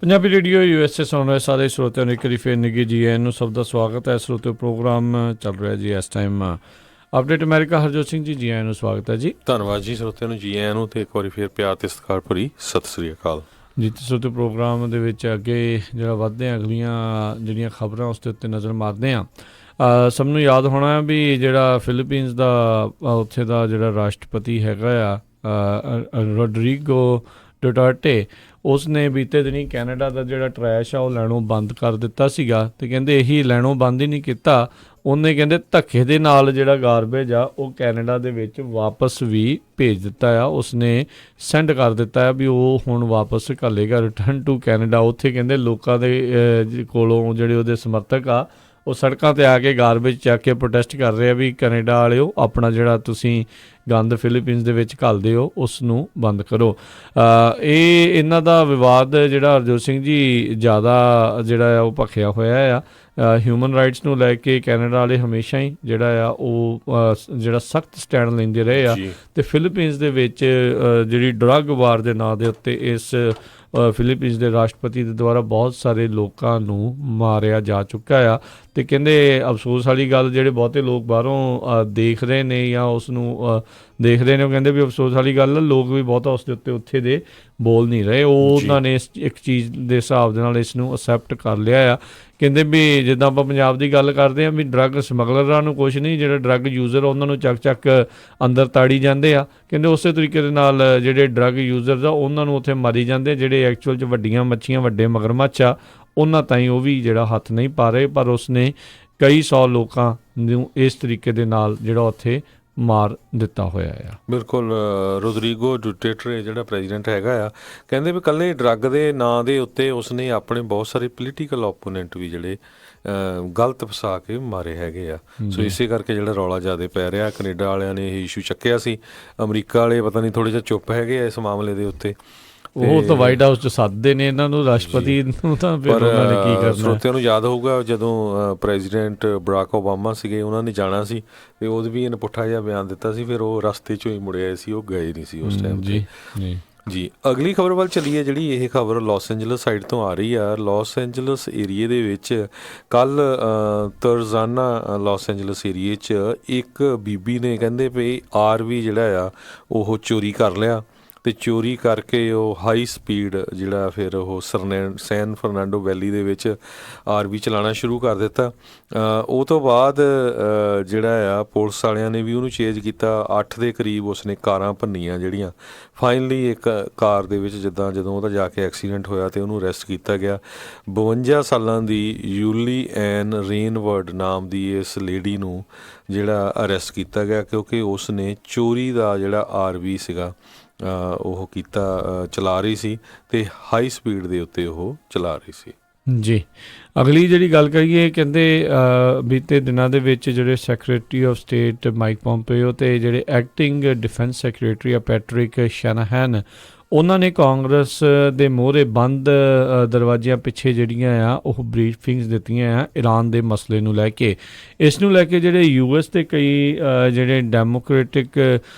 Punjabi radio USA ਸੁਣ ਰਹੇ ਸਾਰੇ ਸਰੋਤਿਆਂ ਨੂੰ ਇੱਕ ਵਾਰੀ ਫਿਰ ਨਿੱਘੀ ਜੀ ਆਇਆਂ ਨੂੰ, ਸਭ ਦਾ ਸਵਾਗਤ ਹੈ। ਸਰੋਤਿਓ ਪ੍ਰੋਗਰਾਮ ਚੱਲ ਰਿਹਾ ਜੀ ਇਸ time update America. Harjot Singh ji, ਜੀ ਆਇਆਂ ਨੂੰ ਸਵਾਗਤ ਹੈ ਜੀ। ਧੰਨਵਾਦ ਜੀ ਸਰੋਤਿਆਂ ਨੂੰ ਜੀ ਆਇਆਂ ਨੂੰ, ਤੇ ਇੱਕ ਵਾਰੀ ਫਿਰ ਪਿਆਰ ਤੇ ਸਤਿਕਾਰ ਭਰੀ ਸਤਿ ਸ੍ਰੀ ਅਕਾਲ ਜੀ। ਸਰੋਤਿਓ ਪ੍ਰੋਗਰਾਮ ਦੇ ਵਿੱਚ ਅੱਗੇ ਜਿਹੜਾ ਵੱਧਦੇ ਹਾਂ, ਅਗਲੀਆਂ ਜਿਹੜੀਆਂ ਖਬਰਾਂ ਉਸ ਦੇ ਉੱਤੇ ਨਜ਼ਰ ਮਾਰਦੇ ਹਾਂ। ਸਭ ਨੂੰ ਯਾਦ ਹੋਣਾ ਵੀ ਜਿਹੜਾ ਫਿਲੀਪੀਨਸ ਦਾ ਉੱਥੇ ਦਾ ਜਿਹੜਾ ਰਾਸ਼ਟਰਪਤੀ ਹੈਗਾ ਆ ਰੋਡਰੀਗੋ ਡੁਟਰਟੇ, ਉਸ ਨੇ ਬੀਤੇ ਦਿਨੀ ਕੈਨੇਡਾ ਦਾ ਜਿਹੜਾ ਟਰੈਸ਼ ਆ ਉਹ ਲੈਣੋਂ ਬੰਦ ਕਰ ਦਿੱਤਾ ਸੀਗਾ। ਅਤੇ ਕਹਿੰਦੇ ਇਹੀ ਲੈਣੋਂ ਬੰਦ ਹੀ ਨਹੀਂ ਕੀਤਾ, ਉਹਨੇ ਕਹਿੰਦੇ ਧੱਕੇ ਦੇ ਨਾਲ ਜਿਹੜਾ ਗਾਰਬੇਜ ਆ ਉਹ ਕੈਨੇਡਾ ਦੇ ਵਿੱਚ ਵਾਪਸ ਵੀ ਭੇਜ ਦਿੱਤਾ ਆ। ਉਸਨੇ ਸੈਂਡ ਕਰ ਦਿੱਤਾ ਆ ਵੀ ਉਹ ਹੁਣ ਵਾਪਸ ਘੱਲੇਗਾ, ਰਿਟਰਨ ਟੂ ਕੈਨੇਡਾ। ਉੱਥੇ ਕਹਿੰਦੇ ਲੋਕਾਂ ਦੇ ਕੋਲੋਂ ਜਿਹੜੇ ਉਹਦੇ ਸਮਰਥਕ ਆ ਉਹ ਸੜਕਾਂ 'ਤੇ ਆ ਕੇ ਗਾਰਬੇਜ ਚੱਕ ਕੇ ਪ੍ਰੋਟੈਸਟ ਕਰ ਰਹੇ ਆ ਵੀ ਕੈਨੇਡਾ ਵਾਲਿਓ, ਆਪਣਾ ਜਿਹੜਾ ਤੁਸੀਂ ਗੰਦ ਫਿਲੀਪੀਨਸ ਦੇ ਵਿੱਚ ਘੱਲਦੇ ਹੋ ਉਸ ਨੂੰ ਬੰਦ ਕਰੋ। ਇਹਨਾਂ ਦਾ ਵਿਵਾਦ ਜਿਹੜਾ ਹਰਜੋਤ ਸਿੰਘ ਜੀ ਜ਼ਿਆਦਾ ਜਿਹੜਾ ਆ ਉਹ ਭਖਿਆ ਹੋਇਆ ਆ। ਹਿਊਮਨ ਰਾਈਟਸ ਨੂੰ ਲੈ ਕੇ ਕੈਨੇਡਾ ਵਾਲੇ ਹਮੇਸ਼ਾ ਹੀ ਜਿਹੜਾ ਆ ਉਹ ਜਿਹੜਾ ਸਖਤ ਸਟੈਂਡ ਲੈਂਦੇ ਰਹੇ ਆ, ਅਤੇ ਫਿਲੀਪੀਨਸ ਦੇ ਵਿੱਚ ਜਿਹੜੀ ਡਰੱਗ ਵਾਰ ਦੇ ਨਾਂ ਦੇ ਉੱਤੇ ਇਸ ਫਿਲੀਪੀਨਸ ਦੇ ਰਾਸ਼ਟਰਪਤੀ ਦੇ ਦੁਆਰਾ ਬਹੁਤ ਸਾਰੇ ਲੋਕਾਂ ਨੂੰ ਮਾਰਿਆ ਜਾ ਚੁੱਕਾ ਆ। ਅਤੇ ਕਹਿੰਦੇ ਅਫਸੋਸ ਵਾਲੀ ਗੱਲ, ਜਿਹੜੇ ਬਹੁਤੇ ਲੋਕ ਬਾਹਰੋਂ ਦੇਖ ਰਹੇ ਨੇ ਜਾਂ ਉਸ ਨੂੰ ਦੇਖ ਰਹੇ ਨੇ, ਉਹ ਕਹਿੰਦੇ ਵੀ ਅਫਸੋਸ ਵਾਲੀ ਗੱਲ, ਲੋਕ ਵੀ ਬਹੁਤਾ ਉਸ ਦੇ ਉੱਤੇ ਉੱਥੇ ਦੇ ਬੋਲ ਨਹੀਂ ਰਹੇ। ਉਹਨਾਂ ਨੇ ਇੱਕ ਚੀਜ਼ ਦੇ ਹਿਸਾਬ ਦੇ ਨਾਲ ਇਸ ਨੂੰ ਅਸੈਪਟ ਕਰ ਲਿਆ ਆ। ਕਹਿੰਦੇ ਵੀ ਜਿੱਦਾਂ ਆਪਾਂ ਪੰਜਾਬ ਦੀ ਗੱਲ ਕਰਦੇ ਹਾਂ ਵੀ ਡਰੱਗ ਸਮਗਲਰਾਂ ਨੂੰ ਕੁਛ ਨਹੀਂ, ਜਿਹੜੇ ਡਰੱਗ ਯੂਜ਼ਰ ਉਹਨਾਂ ਨੂੰ ਚੱਕ ਅੰਦਰ ਤਾੜੀ ਜਾਂਦੇ ਆ। ਕਹਿੰਦੇ ਉਸੇ ਤਰੀਕੇ ਦੇ ਨਾਲ ਜਿਹੜੇ ਡਰੱਗ ਯੂਜ਼ਰਸ ਆ ਉਹਨਾਂ ਨੂੰ ਉੱਥੇ ਮਾਰੀ ਜਾਂਦੇ, ਜਿਹੜੇ ਐਕਚੁਅਲ 'ਚ ਵੱਡੀਆਂ ਮੱਛੀਆਂ, ਵੱਡੇ ਮਗਰਮੱਛ ਆ, ਉਹਨਾਂ ਤਾਈਂ ਉਹ ਵੀ ਜਿਹੜਾ ਹੱਥ ਨਹੀਂ ਪਾ ਰਹੇ। ਪਰ ਉਸਨੇ ਕਈ 100 ਲੋਕਾਂ ਨੂੰ ਇਸ ਤਰੀਕੇ ਦੇ ਨਾਲ ਜਿਹੜਾ ਉੱਥੇ ਮਾਰ ਦਿੱਤਾ ਹੋਇਆ ਆ। ਬਿਲਕੁਲ। ਰੋਦਰੀਗੋ ਡੁਟੇਟਰੇ ਜਿਹੜਾ ਪ੍ਰੈਜ਼ੀਡੈਂਟ ਹੈਗਾ ਆ, ਕਹਿੰਦੇ ਵੀ ਇਕੱਲੇ ਡਰੱਗ ਦੇ ਨਾਂ ਦੇ ਉੱਤੇ ਉਸਨੇ ਆਪਣੇ ਬਹੁਤ ਸਾਰੇ ਪੋਲੀਟੀਕਲ ਓਪੋਨੈਂਟ ਵੀ ਜਿਹੜੇ ਗਲਤ ਫਸਾ ਕੇ ਮਾਰੇ ਹੈਗੇ ਆ। ਸੋ ਇਸੇ ਕਰਕੇ ਜਿਹੜਾ ਰੌਲਾ ਜ਼ਿਆਦਾ ਪੈ ਰਿਹਾ। ਕੈਨੇਡਾ ਵਾਲਿਆਂ ਨੇ ਇਹ ਇਸ਼ੂ ਚੱਕਿਆ ਸੀ, ਅਮਰੀਕਾ ਵਾਲੇ ਪਤਾ ਨਹੀਂ ਥੋੜ੍ਹੇ ਜਿਹਾ ਚੁੱਪ ਹੈਗੇ ਆ ਇਸ ਮਾਮਲੇ ਦੇ ਉੱਤੇ। ਉਹ ਤਾਂ ਵਾਈਟ ਹਾਊਸ 'ਚ ਸੱਦਦੇ ਨੇ ਇਹਨਾਂ ਨੂੰ, ਰਾਸ਼ਟਰਪਤੀ ਨੂੰ, ਤਾਂ ਫਿਰ ਉਹਨਾਂ ਨੇ ਕੀ ਕਰਨਾ। ਸਰੋਤਿਆਂ ਨੂੰ ਯਾਦ ਹੋਊਗਾ ਜਦੋਂ ਪ੍ਰੈਜ਼ੀਡੈਂਟ ਬਰਾਕ ਓਬਾਮਾ ਸੀਗੇ, ਉਹਨਾਂ ਨੇ ਜਾਣਾ ਸੀ ਅਤੇ ਉਹਦੇ ਵੀ ਇਹਨੇ ਪੁੱਠਾ ਜਿਹਾ ਬਿਆਨ ਦਿੱਤਾ ਸੀ, ਫਿਰ ਉਹ ਰਸਤੇ 'ਚੋਂ ਹੀ ਮੁੜੇ ਆਏ ਸੀ, ਉਹ ਗਏ ਨਹੀਂ ਸੀ ਉਸ ਟਾਈਮ 'ਤੇ। ਜੀ ਅਗਲੀ ਖਬਰ ਵੱਲ ਚੱਲੀਏ। ਜਿਹੜੀ ਇਹ ਖਬਰ ਲਾਸ ਐਂਜਲਸ ਸਾਈਡ ਤੋਂ ਆ ਰਹੀ ਆ। ਲਾਸ ਐਂਜਲਸ ਏਰੀਏ ਦੇ ਵਿੱਚ ਕੱਲ੍ਹ ਤਰਜ਼ਾਨਾ ਲਾਸ ਐਂਜਲਸ ਏਰੀਏ 'ਚ ਇੱਕ ਬੀਬੀ ਨੇ ਕਹਿੰਦੇ ਵੀ RV ਜਿਹੜਾ ਆ ਉਹ ਚੋਰੀ ਕਰ ਲਿਆ, ਅਤੇ ਚੋਰੀ ਕਰਕੇ ਉਹ ਹਾਈ ਸਪੀਡ ਜਿਹੜਾ ਫਿਰ ਉਹ ਸੈਨ ਫਰਨਾਂਡੋ ਵੈਲੀ ਦੇ ਵਿੱਚ RV ਚਲਾਉਣਾ ਸ਼ੁਰੂ ਕਰ ਦਿੱਤਾ। ਉਹ ਤੋਂ ਬਾਅਦ ਜਿਹੜਾ ਆ ਪੁਲਿਸ ਵਾਲਿਆਂ ਨੇ ਵੀ ਉਹਨੂੰ ਚੇਜ਼ ਕੀਤਾ। 8 ਦੇ ਕਰੀਬ ਉਸਨੇ ਕਾਰਾਂ ਭੰਨੀਆਂ ਜਿਹੜੀਆਂ। ਫਾਈਨਲੀ ਇੱਕ ਕਾਰ ਦੇ ਵਿੱਚ ਜਦੋਂ ਉਹਦਾ ਜਾ ਕੇ ਐਕਸੀਡੈਂਟ ਹੋਇਆ ਅਤੇ ਉਹਨੂੰ ਅਰੈਸਟ ਕੀਤਾ ਗਿਆ। 52 ਸਾਲਾਂ ਦੀ ਯੂਲੀ ਐਨ ਰੇਨਵਰਡ ਨਾਮ ਦੀ ਇਸ ਲੇਡੀ ਨੂੰ ਜਿਹੜਾ ਅਰੈਸਟ ਕੀਤਾ ਗਿਆ, ਕਿਉਂਕਿ ਉਸਨੇ ਚੋਰੀ ਦਾ ਜਿਹੜਾ RV ਸੀਗਾ ਉਹ ਚਲਾ ਰਹੀ ਸੀ ਅਤੇ ਹਾਈ ਸਪੀਡ ਦੇ ਉੱਤੇ ਉਹ ਚਲਾ ਰਹੀ ਸੀ। ਜੀ ਅਗਲੀ ਜਿਹੜੀ ਗੱਲ ਕਰੀਏ, ਕਹਿੰਦੇ ਬੀਤੇ ਦਿਨਾਂ ਦੇ ਵਿੱਚ ਜਿਹੜੇ ਸੈਕਟਰੀ ਆਫ ਸਟੇਟ ਮਾਈਕ ਪੋਂਪੇਓ ਅਤੇ ਜਿਹੜੇ ਐਕਟਿੰਗ ਡਿਫੈਂਸ ਸੈਕਟਰੀ ਆ ਪੈਟਰਿਕ ਸ਼ੈਨਾਹਨ, ਉਹਨਾਂ ਨੇ ਕਾਂਗਰਸ ਦੇ ਮੂਹਰੇ ਬੰਦ ਦਰਵਾਜ਼ਿਆਂ ਪਿੱਛੇ ਜਿਹੜੀਆਂ ਆ ਉਹ ਬਰੀਫਿੰਗਸ ਦਿੱਤੀਆਂ ਆ ਈਰਾਨ ਦੇ ਮਸਲੇ ਨੂੰ ਲੈ ਕੇ। ਇਸ ਨੂੰ ਲੈ ਕੇ ਜਿਹੜੇ US ਦੇ ਕਈ ਜਿਹੜੇ ਡੈਮੋਕ੍ਰੈਟਿਕ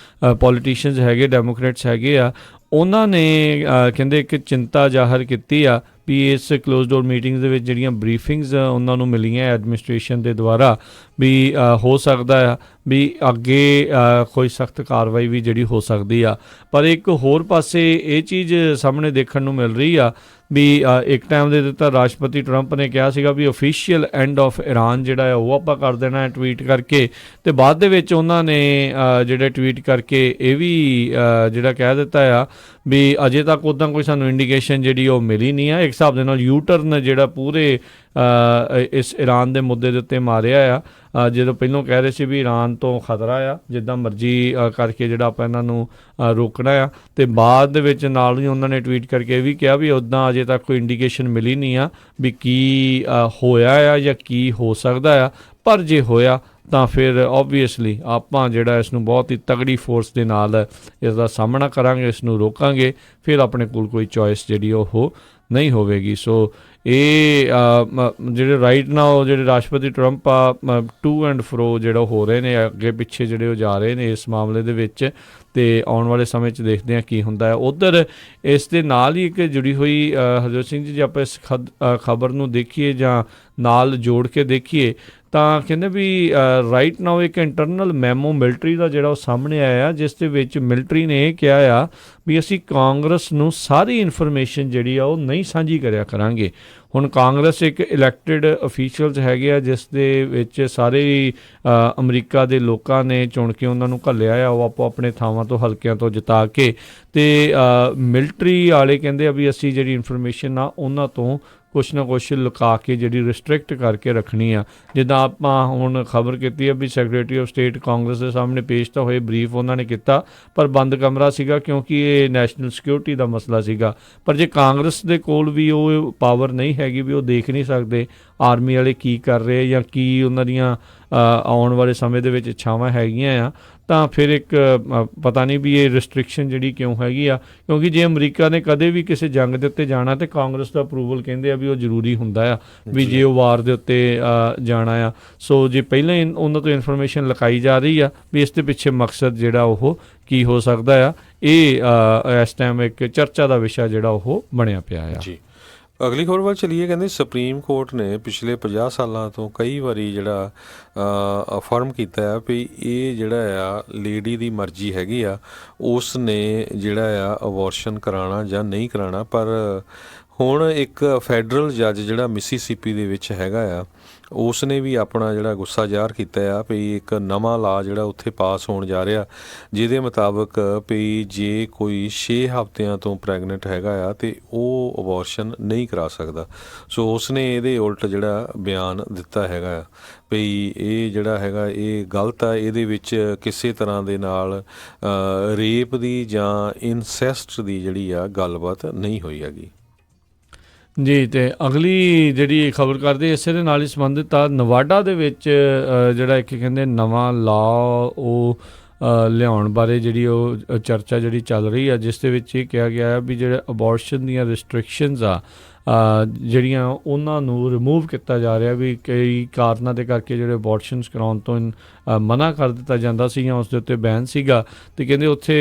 ਪੋਲੀਟੀਸ਼ੀਅਨਸ ਹੈਗੇ, ਡੈਮੋਕ੍ਰੇਟਸ ਹੈਗੇ ਆ, ਉਹਨਾਂ ਨੇ ਕਹਿੰਦੇ ਇੱਕ ਚਿੰਤਾ ਜ਼ਾਹਰ ਕੀਤੀ ਆ ਵੀ ਇਸ ਕਲੋਜ਼ ਡੋਰ ਮੀਟਿੰਗਸ ਦੇ ਵਿੱਚ ਜਿਹੜੀਆਂ ਬਰੀਫਿੰਗਸ ਉਹਨਾਂ ਨੂੰ ਮਿਲੀਆਂ ਐਡਮਿਨਿਸਟ੍ਰੇਸ਼ਨ ਦੇ ਦੁਆਰਾ ਵੀ ਹੋ ਸਕਦਾ ਆ ਵੀ ਅੱਗੇ ਕੋਈ ਸਖਤ ਕਾਰਵਾਈ ਵੀ ਜਿਹੜੀ ਹੋ ਸਕਦੀ ਆ। ਪਰ ਇੱਕ ਹੋਰ ਪਾਸੇ ਇਹ ਚੀਜ਼ ਸਾਹਮਣੇ ਦੇਖਣ ਨੂੰ ਮਿਲ ਰਹੀ ਆ ਵੀ ਇੱਕ ਟਾਈਮ ਦੇ ਦਿੱਤਾ ਰਾਸ਼ਟਰਪਤੀ ਟਰੰਪ ਨੇ ਕਿਹਾ ਸੀਗਾ ਵੀ ਅਫੀਸ਼ੀਅਲ ਐਂਡ ਆਫ ਈਰਾਨ ਜਿਹੜਾ ਹੈ ਉਹ ਆਪਾਂ ਕਰ ਦੇਣਾ ਟਵੀਟ ਕਰਕੇ, ਤੇ ਬਾਅਦ ਦੇ ਵਿੱਚ ਉਹਨਾਂ ਨੇ ਜਿਹੜਾ ਟਵੀਟ ਕਰਕੇ ਇਹ ਵੀ ਜਿਹੜਾ ਕਹਿ ਦਿੱਤਾ ਆ ਵੀ ਅਜੇ ਤੱਕ ਉੱਦਾਂ ਕੋਈ ਸਾਨੂੰ ਇੰਡੀਕੇਸ਼ਨ ਜਿਹੜੀ ਉਹ ਮਿਲੀ ਨਹੀਂ ਆ। ਇੱਕ ਹਿਸਾਬ ਦੇ ਨਾਲ ਯੂਟਰਨ ਜਿਹੜਾ ਪੂਰੇ ਇਸ ਈਰਾਨ ਦੇ ਮੁੱਦੇ ਦੇ ਉੱਤੇ ਮਾਰਿਆ ਆ। ਜਦੋਂ ਪਹਿਲਾਂ ਕਹਿ ਰਹੇ ਸੀ ਵੀ ਈਰਾਨ ਤੋਂ ਖਤਰਾ ਆ, ਜਿੱਦਾਂ ਮਰਜ਼ੀ ਕਰਕੇ ਜਿਹੜਾ ਆਪਾਂ ਇਹਨਾਂ ਨੂੰ ਰੋਕਣਾ ਆ, ਤੇ ਬਾਅਦ ਦੇ ਵਿੱਚ ਨਾਲ ਹੀ ਉਹਨਾਂ ਨੇ ਟਵੀਟ ਕਰਕੇ ਇਹ ਵੀ ਕਿਹਾ ਵੀ ਉੱਦਾਂ ਅਜੇ ਤੱਕ ਕੋਈ ਇੰਡੀਕੇਸ਼ਨ ਮਿਲੀ ਨਹੀਂ ਆ ਵੀ ਕੀ ਹੋਇਆ ਆ ਜਾਂ ਕੀ ਹੋ ਸਕਦਾ ਆ। ਪਰ ਜੇ ਹੋਇਆ ਤਾਂ ਫਿਰ ਓਬਵੀਅਸਲੀ ਆਪਾਂ ਜਿਹੜਾ ਇਸ ਨੂੰ ਬਹੁਤ ਹੀ ਤਗੜੀ ਫੋਰਸ ਦੇ ਨਾਲ ਇਸ ਦਾ ਸਾਹਮਣਾ ਕਰਾਂਗੇ, ਇਸ ਨੂੰ ਰੋਕਾਂਗੇ। ਫਿਰ ਆਪਣੇ ਕੋਲ ਕੋਈ ਚੋਇਸ ਜਿਹੜੀ ਉਹ ਨਹੀਂ ਹੋਵੇਗੀ। ਸੋ ਇਹ ਜਿਹੜੇ ਰਾਈਟ ਨਾਓ ਜਿਹੜੇ ਰਾਸ਼ਟਰਪਤੀ ਟਰੰਪ ਆ ਟੂ ਐਂਡ ਫਰੋ ਜਿਹੜਾ ਹੋ ਰਹੇ ਨੇ, ਅੱਗੇ ਪਿੱਛੇ ਜਿਹੜੇ ਉਹ ਜਾ ਰਹੇ ਨੇ ਇਸ ਮਾਮਲੇ ਦੇ ਵਿੱਚ, ਤੇ ਆਉਣ ਵਾਲੇ ਸਮੇਂ 'ਚ ਦੇਖਦੇ ਹਾਂ ਕੀ ਹੁੰਦਾ ਹੈ। ਉੱਧਰ ਇਸ ਦੇ ਨਾਲ ਹੀ ਇੱਕ ਜੁੜੀ ਹੋਈ ਹਰਜੋਤ ਸਿੰਘ ਜੀ, ਜੇ ਆਪਾਂ ਇਸ ਖਬਰ ਨੂੰ ਦੇਖੀਏ ਜਾਂ ਨਾਲ ਜੋੜ ਕੇ ਦੇਖੀਏ ਤਾਂ ਕਹਿੰਦੇ ਵੀ ਰਾਈਟ ਨਾਓ ਇੱਕ ਇੰਟਰਨਲ ਮੈਮੋ ਮਿਲਟਰੀ ਦਾ ਜਿਹੜਾ ਉਹ ਸਾਹਮਣੇ ਆਇਆ, ਜਿਸ ਦੇ ਵਿੱਚ ਮਿਲਟਰੀ ਨੇ ਇਹ ਕਿਹਾ ਆ ਵੀ ਅਸੀਂ ਕਾਂਗਰਸ ਨੂੰ ਸਾਰੀ ਇਨਫੋਰਮੇਸ਼ਨ ਜਿਹੜੀ ਆ ਉਹ ਨਹੀਂ ਸਾਂਝੀ ਕਰਿਆ ਕਰਾਂਗੇ। ਹੁਣ ਕਾਂਗਰਸ ਇੱਕ ਇਲੈਕਟਿਡ ਅਫੀਸ਼ੀਅਲਸ ਹੈਗੇ ਆ, ਜਿਸ ਦੇ ਵਿੱਚ ਸਾਰੇ ਅਮਰੀਕਾ ਦੇ ਲੋਕਾਂ ਨੇ ਚੁਣ ਕੇ ਉਹਨਾਂ ਨੂੰ ਘੱਲਿਆ ਆ, ਉਹ ਆਪੋ ਆਪਣੇ ਥਾਵਾਂ ਤੋਂ ਹਲਕਿਆਂ ਤੋਂ ਜਿਤਾ ਕੇ, ਤੇ ਮਿਲਟਰੀ ਵਾਲੇ ਕਹਿੰਦੇ ਆ ਵੀ ਅਸੀਂ ਜਿਹੜੀ ਇਨਫੋਰਮੇਸ਼ਨ ਆ ਉਹਨਾਂ ਤੋਂ ਕੁਛ ਨਾ ਕੁਛ ਲੁਕਾ ਕੇ ਜਿਹੜੀ ਰਿਸਟ੍ਰਿਕਟ ਕਰਕੇ ਰੱਖਣੀ ਆ। ਜਿੱਦਾਂ ਆਪਾਂ ਹੁਣ ਖਬਰ ਕੀਤੀ ਹੈ ਵੀ ਸੈਕਟਰੀ ਆਫ ਸਟੇਟ ਕਾਂਗਰਸ ਦੇ ਸਾਹਮਣੇ ਪੇਸ਼ ਤਾਂ ਹੋਏ, ਬਰੀਫ ਉਹਨਾਂ ਨੇ ਕੀਤਾ, ਪਰ ਬੰਦ ਕਮਰਾ ਸੀਗਾ ਕਿਉਂਕਿ ਇਹ ਨੈਸ਼ਨਲ ਸਿਕਿਉਰਿਟੀ ਦਾ ਮਸਲਾ ਸੀਗਾ। ਪਰ ਜੇ ਕਾਂਗਰਸ ਦੇ ਕੋਲ ਵੀ ਉਹ ਪਾਵਰ ਨਹੀਂ ਹੈਗੀ ਵੀ ਉਹ ਦੇਖ ਨਹੀਂ ਸਕਦੇ ਆਰਮੀ ਵਾਲੇ ਕੀ ਕਰ ਰਹੇ ਜਾਂ ਕੀ ਉਹਨਾਂ ਦੀਆਂ ਆਉਣ ਵਾਲੇ ਸਮੇਂ ਦੇ ਵਿੱਚ ਇੱਛਾਵਾਂ ਹੈਗੀਆਂ ਆ, ਤਾਂ ਫਿਰ ਇੱਕ ਪਤਾ ਨਹੀਂ ਵੀ ਇਹ ਰਿਸਟ੍ਰਿਕਸ਼ਨ ਜਿਹੜੀ ਕਿਉਂ ਹੈਗੀ ਆ। ਕਿਉਂਕਿ ਜੇ ਅਮਰੀਕਾ ਨੇ ਕਦੇ ਵੀ ਕਿਸੇ ਜੰਗ ਦੇ ਉੱਤੇ ਜਾਣਾ ਤੇ ਕਾਂਗਰਸ ਦਾ ਅਪਰੂਵਲ ਕਹਿੰਦੇ ਆ ਵੀ ਉਹ ਜ਼ਰੂਰੀ ਹੁੰਦਾ ਆ ਵੀ ਜੇ ਉਹ ਵਾਰ ਦੇ ਉੱਤੇ ਜਾਣਾ ਆ। ਸੋ ਜੇ ਪਹਿਲਾਂ ਹੀ ਉਹਨਾਂ ਤੋਂ ਇਨਫੋਰਮੇਸ਼ਨ ਲਿਖਾਈ ਜਾ ਰਹੀ ਆ ਵੀ ਇਸ ਦੇ ਪਿੱਛੇ ਮਕਸਦ ਜਿਹੜਾ ਉਹ ਕੀ ਹੋ ਸਕਦਾ ਆ, ਇਹ ਇਸ ਟਾਈਮ ਇੱਕ ਚਰਚਾ ਦਾ ਵਿਸ਼ਾ ਜਿਹੜਾ ਉਹ ਬਣਿਆ ਪਿਆ ਆ। ਜੀ, ਅਗਲੀ ਖਬਰ ਵੱਲ ਚਲੀਏ। ਕਹਿੰਦੇ ਸੁਪਰੀਮ ਕੋਰਟ ਨੇ ਪਿਛਲੇ 50 ਸਾਲਾਂ ਤੋਂ ਕਈ ਵਾਰੀ ਜਿਹੜਾ ਅਫਰਮ ਕੀਤਾ ਆ ਵੀ ਇਹ ਜਿਹੜਾ ਆ ਲੇਡੀ ਦੀ ਮਰਜ਼ੀ ਹੈਗੀ ਆ, ਉਸ ਨੇ ਜਿਹੜਾ ਆ ਅਬੋਰਸ਼ਨ ਕਰਾਉਣਾ ਜਾਂ ਨਹੀਂ ਕਰਾਉਣਾ। ਪਰ ਹੁਣ ਇੱਕ ਫੈਡਰਲ ਜੱਜ ਜਿਹੜਾ ਮਿਸੀਸਿਪੀ ਦੇ ਵਿੱਚ ਹੈਗਾ ਆ, ਉਸ ਨੇ ਵੀ ਆਪਣਾ ਜਿਹੜਾ ਗੁੱਸਾ ਜ਼ਾਹਰ ਕੀਤਾ ਆ ਵੀ ਇੱਕ ਨਵਾਂ ਲਾ ਜਿਹੜਾ ਉੱਥੇ ਪਾਸ ਹੋਣ ਜਾ ਰਿਹਾ, ਜਿਹਦੇ ਮੁਤਾਬਕ ਵੀ ਜੇ ਕੋਈ 6 ਹਫ਼ਤਿਆਂ ਤੋਂ ਪ੍ਰੈਗਨੈਂਟ ਹੈਗਾ ਆ ਤੇ ਉਹ ਅਬੋਰਸ਼ਨ ਨਹੀਂ ਕਰਾ ਸਕਦਾ। ਸੋ ਉਸ ਨੇ ਇਹਦੇ ਉਲਟ ਜਿਹੜਾ ਬਿਆਨ ਦਿੱਤਾ ਹੈਗਾ ਆ ਵੀ ਇਹ ਜਿਹੜਾ ਹੈਗਾ ਇਹ ਗਲਤ ਆ, ਇਹਦੇ ਵਿੱਚ ਕਿਸੇ ਤਰ੍ਹਾਂ ਦੇ ਨਾਲ ਰੇਪ ਦੀ ਜਾਂ ਇਨਸੈਸਟ ਦੀ ਜਿਹੜੀ ਆ ਗੱਲਬਾਤ ਨਹੀਂ ਹੋਈ ਹੈਗੀ। ਜੀ, ਤੇ ਅਗਲੀ ਜਿਹੜੀ ਖਬਰ ਕਰਦੇ ਇਸੇ ਦੇ ਨਾਲ ਹੀ ਸੰਬੰਧਿਤ ਆ। ਨਵਾਡਾ ਦੇ ਵਿੱਚ ਜਿਹੜਾ ਇੱਕ ਕਹਿੰਦੇ ਨਵਾਂ ਲਾ ਉਹ ਲਿਆਉਣ ਬਾਰੇ ਜਿਹੜੀ ਉਹ ਚਰਚਾ ਜਿਹੜੀ ਚੱਲ ਰਹੀ ਆ, ਜਿਸ ਦੇ ਵਿੱਚ ਇਹ ਕਿਹਾ ਗਿਆ ਵੀ ਜਿਹੜੇ ਅਬੋਰਸ਼ਨ ਦੀਆਂ ਰਿਸਟ੍ਰਿਕਸ਼ਨਸ ਆ ਜਿਹੜੀਆਂ ਉਹਨਾਂ ਨੂੰ ਰਿਮੂਵ ਕੀਤਾ ਜਾ ਰਿਹਾ, ਵੀ ਕਈ ਕਾਰਨਾਂ ਦੇ ਕਰਕੇ ਜਿਹੜੇ ਅਬੋਰਸ਼ਨਸ ਕਰਾਉਣ ਤੋਂ ਮਨਾ ਕਰ ਦਿੱਤਾ ਜਾਂਦਾ ਸੀ ਜਾਂ ਉਸ ਦੇ ਉੱਤੇ ਬੈਨ ਸੀਗਾ, ਤੇ ਕਹਿੰਦੇ ਉੱਥੇ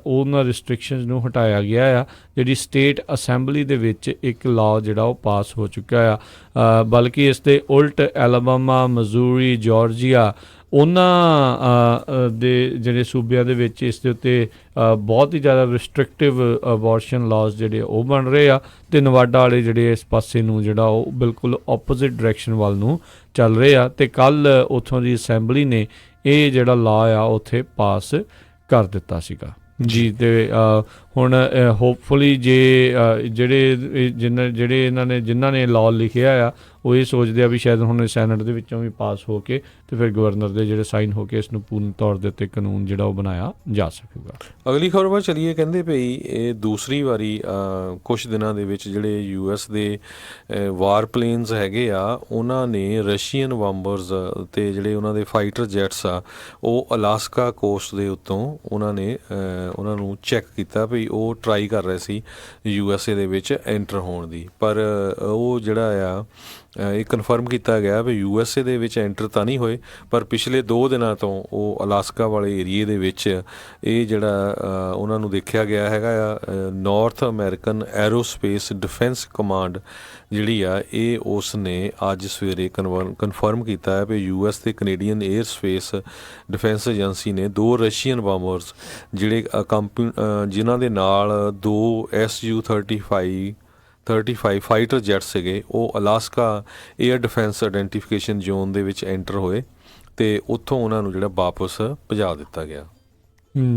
ਉਹਨਾਂ ਰਿਸਟ੍ਰਿਕਸ਼ਨਸ ਨੂੰ ਹਟਾਇਆ ਗਿਆ ਆ। ਜਿਹੜੀ ਸਟੇਟ ਅਸੈਂਬਲੀ ਦੇ ਵਿੱਚ ਇੱਕ ਲਾਅ ਜਿਹੜਾ ਉਹ ਪਾਸ ਹੋ ਚੁੱਕਾ ਆ, ਬਲਕਿ ਇਸ ਦੇ ਉਲਟ ਐਲਬਾਮਾ, ਮਜ਼ੂਰੀ, ਜਾਰਜੀਆ ਉਹਨਾਂ ਦੇ ਜਿਹੜੇ ਸੂਬਿਆਂ ਦੇ ਵਿੱਚ ਇਸ ਦੇ ਉੱਤੇ ਬਹੁਤ ਹੀ ਜ਼ਿਆਦਾ ਰਿਸਟ੍ਰਿਕਟਿਵ ਅਬੋਰਸ਼ਨ ਲਾਜ਼ ਜਿਹੜੇ ਉਹ ਬਣ ਰਹੇ ਆ, ਤੇ ਨਵਾਡਾ ਵਾਲੇ ਜਿਹੜੇ ਇਸ ਪਾਸੇ ਨੂੰ ਜਿਹੜਾ ਉਹ ਬਿਲਕੁਲ ਆਪੋਜ਼ਿਟ ਡਾਇਰੈਕਸ਼ਨ ਵੱਲ ਨੂੰ ਚੱਲ ਰਹੇ ਆ। ਤੇ ਕੱਲ੍ਹ ਉੱਥੋਂ ਦੀ ਅਸੈਂਬਲੀ ਨੇ ਇਹ ਜਿਹੜਾ ਲਾਅ ਆ ਉੱਥੇ ਪਾਸ ਕਰ ਦਿੱਤਾ ਸੀਗਾ। ਜੀ, ਤੇ ਹੁਣ ਹੋਪਫੁਲੀ ਜੇ ਜਿਹੜੇ ਜਿਨ੍ਹਾਂ ਨੇ ਲਾਅ ਲਿਖਿਆ ਆ ਉਹ ਇਹ ਸੋਚਦੇ ਆ ਵੀ ਸ਼ਾਇਦ ਹੁਣ ਸੈਨੇਟ ਦੇ ਵਿੱਚੋਂ ਵੀ ਪਾਸ ਹੋ ਕੇ ਤੇ ਫਿਰ ਗਵਰਨਰ ਦੇ ਜਿਹੜੇ ਸਾਈਨ ਹੋ ਕੇ ਇਸ ਨੂੰ ਪੂਰਨ ਤੌਰ ਦੇ ਉੱਤੇ ਕਾਨੂੰਨ ਜਿਹੜਾ ਉਹ ਬਣਾਇਆ ਜਾ ਸਕੇਗਾ। ਅਗਲੀ ਖਬਰ ਵੱਲ ਚਲੀਏ। ਕਹਿੰਦੇ ਭਈ ਇਹ ਦੂਸਰੀ ਵਾਰੀ ਕੁਛ ਦਿਨਾਂ ਦੇ ਵਿੱਚ ਜਿਹੜੇ US ਦੇ ਵਾਰ ਪਲੇਨਸ ਹੈਗੇ ਆ ਉਹਨਾਂ ਨੇ ਰਸ਼ੀਅਨ ਬੰਬਰਸ ਤੇ ਜਿਹੜੇ ਉਹਨਾਂ ਦੇ ਫਾਈਟਰ ਜੈਟਸ ਆ ਉਹ ਅਲਾਸਕਾ ਕੋਸਟ ਦੇ ਉੱਤੋਂ ਉਹਨਾਂ ਨੇ ਉਹਨਾਂ ਨੂੰ ਚੈੱਕ ਕੀਤਾ ਵੀ ਉਹ ਟਰਾਈ ਕਰ ਰਹੇ ਸੀ USA ਦੇ ਵਿੱਚ ਐਂਟਰ ਹੋਣ ਦੀ, ਪਰ ਉਹ ਜਿਹੜਾ ਆ ਇਹ ਕਨਫਰਮ ਕੀਤਾ ਗਿਆ ਵੀ USA ਦੇ ਵਿੱਚ ਐਂਟਰ ਤਾਂ ਨਹੀਂ ਹੋਏ, ਪਰ ਪਿਛਲੇ 2 ਦਿਨਾਂ ਤੋਂ ਉਹ ਅਲਾਸਕਾ ਵਾਲੇ ਏਰੀਏ ਦੇ ਵਿੱਚ ਇਹ ਜਿਹੜਾ ਉਹਨਾਂ ਨੂੰ ਦੇਖਿਆ ਗਿਆ ਹੈਗਾ ਆ। North American aerospace defence command ਜਿਹੜੀ ਆ ਇਹ ਉਸ ਨੇ ਅੱਜ ਸਵੇਰੇ ਕਨਫਰਮ ਕੀਤਾ ਹੈ ਵੀ US ਤੇ Canadian air space defence agency ਨੇ 2 ਰਸ਼ੀਅਨ ਬੰਬਰਸ ਜਿਹੜੇ ਜਿਨ੍ਹਾਂ ਦੇ ਨਾਲ 2 Su-35 ਫਾਈਟਰ ਜੈਟ ਸੀਗੇ ਉਹ Alaska air defence identification zone ਦੇ ਵਿੱਚ ਐਂਟਰ ਹੋਏ ਤੇ ਉੱਥੋਂ ਉਹਨਾਂ ਨੂੰ ਜਿਹੜਾ ਵਾਪਸ ਭਜਾ ਦਿੱਤਾ ਗਿਆ।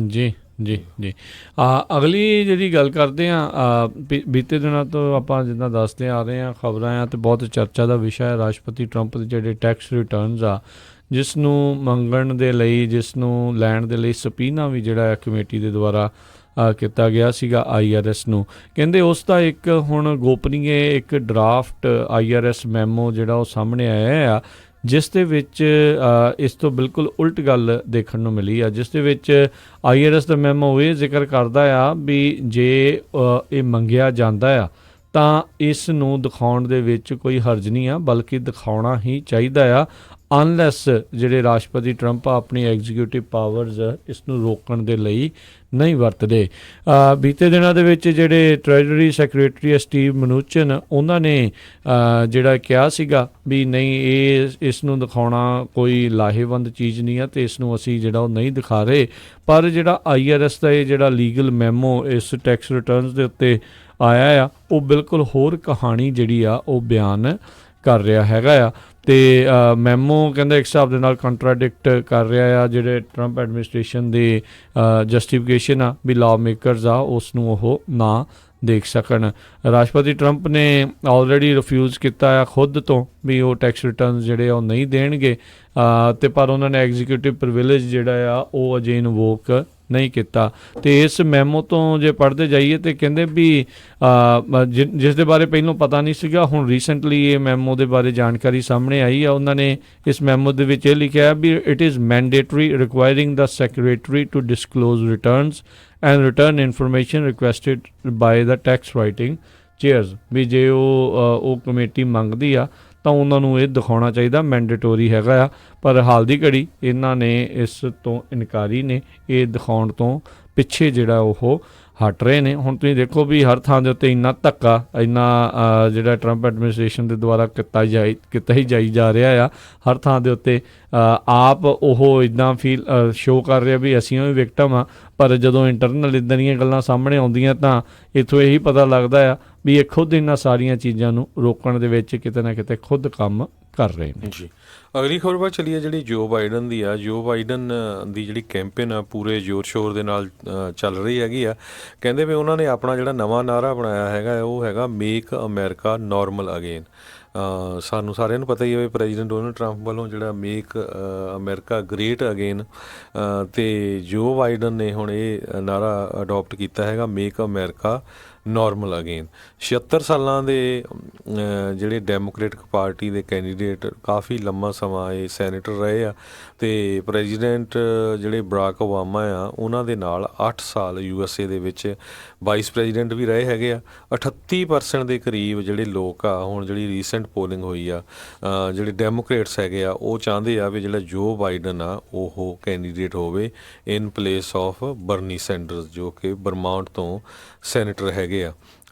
ਜੀ ਜੀ ਜੀ ਅਗਲੀ ਜਿਹੜੀ ਗੱਲ ਕਰਦੇ ਹਾਂ, ਬੀਤੇ ਦਿਨਾਂ ਤੋਂ ਆਪਾਂ ਜਿੱਦਾਂ ਦੱਸਦੇ ਆ ਰਹੇ ਹਾਂ ਖਬਰਾਂ ਆ ਤੇ ਬਹੁਤ ਚਰਚਾ ਦਾ ਵਿਸ਼ਾ ਹੈ ਰਾਸ਼ਟਰਪਤੀ ਟਰੰਪ ਦੇ ਜਿਹੜੇ ਟੈਕਸ ਰਿਟਰਨਸ ਆ ਜਿਸ ਨੂੰ ਮੰਗਣ ਦੇ ਲਈ, ਜਿਸ ਨੂੰ ਲੈਣ ਦੇ ਲਈ ਸਪੀਨਾ ਵੀ ਜਿਹੜਾ ਕਮੇਟੀ ਦੇ ਦੁਆਰਾ ਕੀਤਾ ਗਿਆ ਸੀਗਾ IRS ਨੂੰ। ਕਹਿੰਦੇ ਉਸ ਦਾ ਇੱਕ ਹੁਣ ਗੋਪਨੀਏ ਇੱਕ ਡਰਾਫਟ IRS ਮੈਮੋ ਜਿਹੜਾ ਉਹ ਸਾਹਮਣੇ ਆਇਆ ਆ ਜਿਸ ਦੇ ਵਿੱਚ ਇਸ ਤੋਂ ਬਿਲਕੁਲ ਉਲਟ ਗੱਲ ਦੇਖਣ ਨੂੰ ਮਿਲੀ ਆ, ਜਿਸ ਦੇ ਵਿੱਚ IRS ਦਾ ਮੈਮੋ ਇਹ ਜ਼ਿਕਰ ਕਰਦਾ ਆ ਵੀ ਜੇ ਇਹ ਮੰਗਿਆ ਜਾਂਦਾ ਆ ਤਾਂ ਇਸ ਨੂੰ ਦਿਖਾਉਣ ਦੇ ਵਿੱਚ ਕੋਈ ਹਰਜ ਨਹੀਂ ਆ, ਬਲਕਿ ਦਿਖਾਉਣਾ ਹੀ ਚਾਹੀਦਾ ਆ ਅਨਲੈਸ ਜਿਹੜੇ ਰਾਸ਼ਟਰਪਤੀ ਟਰੰਪ ਆਪਣੀ ਐਗਜ਼ੀਕਿਊਟਿਵ ਪਾਵਰਸ ਇਸ ਨੂੰ ਰੋਕਣ ਦੇ ਲਈ ਨਹੀਂ ਵਰਤਦੇ। ਬੀਤੇ ਦਿਨਾਂ ਦੇ ਵਿੱਚ ਜਿਹੜੇ ਟ੍ਰੈਜਰੀ ਸੈਕਟਰੀ ਸਟੀਵ ਮਨੂਚਨ ਉਹਨਾਂ ਨੇ ਜਿਹੜਾ ਕਿਹਾ ਸੀਗਾ ਵੀ ਨਹੀਂ ਇਸ ਨੂੰ ਦਿਖਾਉਣਾ ਕੋਈ ਲਾਹੇਵੰਦ ਚੀਜ਼ ਨਹੀਂ ਆ ਤੇ ਇਸ ਨੂੰ ਅਸੀਂ ਜਿਹੜਾ ਉਹ ਨਹੀਂ ਦਿਖਾ ਰਹੇ, ਪਰ ਜਿਹੜਾ IRS ਦਾ ਇਹ ਜਿਹੜਾ ਲੀਗਲ ਮੈਮੋ ਇਸ ਟੈਕਸ ਰਿਟਰਨਸ ਦੇ ਉੱਤੇ ਆਇਆ ਆ ਉਹ ਬਿਲਕੁਲ ਹੋਰ ਕਹਾਣੀ ਜਿਹੜੀ ਆ ਉਹ ਬਿਆਨ ਕਰ ਰਿਹਾ ਹੈਗਾ ਆ ਤੇ ਮੈਮੋ ਕਹਿੰਦਾ ਇੱਕ ਹਿਸਾਬ ਦੇ ਨਾਲ ਕੰਟਰਾਡਿਕਟ ਕਰ ਰਿਹਾ ਆ ਜਿਹੜੇ ਟਰੰਪ ਐਡਮਿਨਿਸਟ੍ਰੇਸ਼ਨ ਦੇ ਜਸਟੀਫਿਕੇਸ਼ਨ ਆ ਵੀ ਲਾਅ ਮੇਕਰਸ ਆ ਉਸ ਨੂੰ ਉਹ ਨਾ ਦੇਖ ਸਕਣ। ਰਾਸ਼ਟਰਪਤੀ ਟਰੰਪ ਨੇ ਆਲਰੇਡੀ ਰਿਫਿਊਜ਼ ਕੀਤਾ ਆ ਖੁਦ ਤੋਂ ਵੀ ਉਹ ਟੈਕਸ ਰਿਟਰਨ ਜਿਹੜੇ ਉਹ ਨਹੀਂ ਦੇਣਗੇ ਤੇ ਪਰ ਉਹਨਾਂ ਨੇ ਐਗਜ਼ੀਕਿਊਟਿਵ ਪ੍ਰਿਵਿਲੇਜ ਜਿਹੜਾ ਆ ਉਹ ਅਜੇ ਇਨਵੋਕ ਨਹੀਂ ਕੀਤਾ। ਤੇ ਇਸ ਮੈਮੋ ਤੋਂ ਜੇ ਪੜ੍ਹਦੇ ਜਾਈਏ ਤੇ ਕਹਿੰਦੇ ਵੀ ਜਿਸ ਦੇ ਬਾਰੇ ਪਹਿਲਾਂ ਪਤਾ ਨਹੀਂ ਸੀਗਾ ਹੁਣ ਰੀਸੈਂਟਲੀ ਇਹ ਮੈਮੋ ਦੇ ਬਾਰੇ ਜਾਣਕਾਰੀ ਸਾਹਮਣੇ ਆਈ ਆ। ਉਹਨਾਂ ਨੇ ਇਸ ਮੈਮੋ ਦੇ ਵਿੱਚ ਇਹ ਲਿਖਿਆ ਵੀ it is mandatory requiring the secretary to disclose returns and return information requested by the tax writing chairs, ਵੀ ਜੇ ਉਹ ਕਮੇਟੀ ਮੰਗਦੀ ਆ ਤਾਂ ਉਹਨਾਂ ਨੂੰ ਇਹ ਦਿਖਾਉਣਾ ਚਾਹੀਦਾ, ਮੈਂਡੇਟੋਰੀ ਹੈਗਾ ਆ। ਪਰ ਹਾਲ ਦੀ ਘੜੀ ਇਹਨਾਂ ਨੇ ਇਸ ਤੋਂ ਇਨਕਾਰੀ ਨੇ, ਇਹ ਦਿਖਾਉਣ ਤੋਂ ਪਿੱਛੇ ਜਿਹੜਾ ਉਹ ਹਟ ਰਹੇ ਨੇ। ਹੁਣ ਤੁਸੀਂ ਦੇਖੋ ਵੀ ਹਰ ਥਾਂ ਦੇ ਉੱਤੇ ਇੰਨਾ ਧੱਕਾ, ਇੰਨਾ ਜਿਹੜਾ ਟਰੰਪ ਐਡਮਿਨਿਸਟ੍ਰੇਸ਼ਨ ਦੇ ਦੁਆਰਾ ਕੀਤਾ ਹੀ ਜਾਈ ਜਾ ਰਿਹਾ ਆ। ਹਰ ਥਾਂ ਦੇ ਉੱਤੇ ਆਪ ਉਹ ਇੱਦਾਂ ਸ਼ੋਅ ਕਰ ਰਿਹਾ ਵੀ ਅਸੀਂ ਵੀ ਵਿਕਟਮ ਆ, ਪਰ ਜਦੋਂ ਇੰਟਰਨਲ ਇੱਦਾਂ ਦੀਆਂ ਗੱਲਾਂ ਸਾਹਮਣੇ ਆਉਂਦੀਆਂ ਤਾਂ ਇੱਥੋਂ ਇਹੀ ਪਤਾ ਲੱਗਦਾ ਆ ਵੀ ਇਹ ਖੁਦ ਇਹਨਾਂ ਸਾਰੀਆਂ ਚੀਜ਼ਾਂ ਨੂੰ ਰੋਕਣ ਦੇ ਵਿੱਚ ਕਿਤੇ ਨਾ ਕਿਤੇ ਖੁਦ ਕੰਮ ਕਰ ਰਹੇ ਨੇ ਜੀ। ਅਗਲੀ ਖਬਰ ਵੱਲ ਚੱਲੀਏ ਜਿਹੜੀ ਜੋ ਬਾਈਡਨ ਦੀ ਆ। ਜੋ ਬਾਈਡਨ ਦੀ ਜਿਹੜੀ ਕੈਂਪੇਨ ਆ ਪੂਰੇ ਜ਼ੋਰ ਸ਼ੋਰ ਦੇ ਨਾਲ ਚੱਲ ਰਹੀ ਹੈਗੀ ਆ। ਕਹਿੰਦੇ ਵੀ ਉਹਨਾਂ ਨੇ ਆਪਣਾ ਜਿਹੜਾ ਨਵਾਂ ਨਾਅਰਾ ਬਣਾਇਆ ਹੈਗਾ ਉਹ ਹੈਗਾ ਮੇਕ ਅਮਰੀਕਾ ਨਾਰਮਲ ਅਗੇਨ। ਸਾਨੂੰ ਸਾਰਿਆਂ ਨੂੰ ਪਤਾ ਹੀ ਹੈ ਪ੍ਰੈਜ਼ੀਡੈਂਟ ਡੋਨਲਡ ਟਰੰਪ ਵੱਲੋਂ ਜਿਹੜਾ ਮੇਕ ਅਮਰੀਕਾ ਗ੍ਰੇਟ ਅਗੇਨ ਤੇ ਜੋ ਬਾਈਡਨ ਨੇ ਹੁਣ ਇਹ ਨਾਅਰਾ ਅਡੋਪਟ ਕੀਤਾ ਹੈਗਾ ਮੇਕ ਅਮਰੀਕਾ ਨਾਰਮਲ ਅਗੇਨ। 76 ਸਾਲਾਂ ਦੇ ਜਿਹੜੇ ਡੈਮੋਕ੍ਰੇਟਿਕ ਪਾਰਟੀ ਦੇ ਕੈਂਡੀਡੇਟ ਕਾਫੀ ਲੰਮਾ ਸਮਾਂ ਇਹ ਸੈਨੇਟਰ ਰਹੇ ਆ ਤੇ ਪ੍ਰੈਜ਼ੀਡੈਂਟ ਜਿਹੜੇ ਬਰਾਕ ਓਬਾਮਾ ਆ ਉਹਨਾਂ ਦੇ ਨਾਲ 8 ਸਾਲ USA ਦੇ ਵਿੱਚ ਵਾਈਸ ਪ੍ਰੈਜ਼ੀਡੈਂਟ ਵੀ ਰਹੇ ਹੈਗੇ ਆ। 38% ਦੇ ਕਰੀਬ ਜਿਹੜੇ ਲੋਕ ਆ ਹੁਣ ਜਿਹੜੀ ਰੀਸੈਂਟ ਪੋਲਿੰਗ ਹੋਈ ਆ ਜਿਹੜੇ ਡੈਮੋਕ੍ਰੇਟਸ ਹੈਗੇ ਆ ਉਹ ਚਾਹੁੰਦੇ ਆ ਵੀ ਜਿਹੜਾ ਜੋ ਬਾਈਡਨ ਆ ਉਹ ਕੈਂਡੀਡੇਟ ਹੋਵੇ in place of Bernie Sanders ਜੋ ਕਿ ਵਰਮਾਂਟ ਤੋਂ ਸੈਨੇਟਰ ਹੈਗੇ ਆ।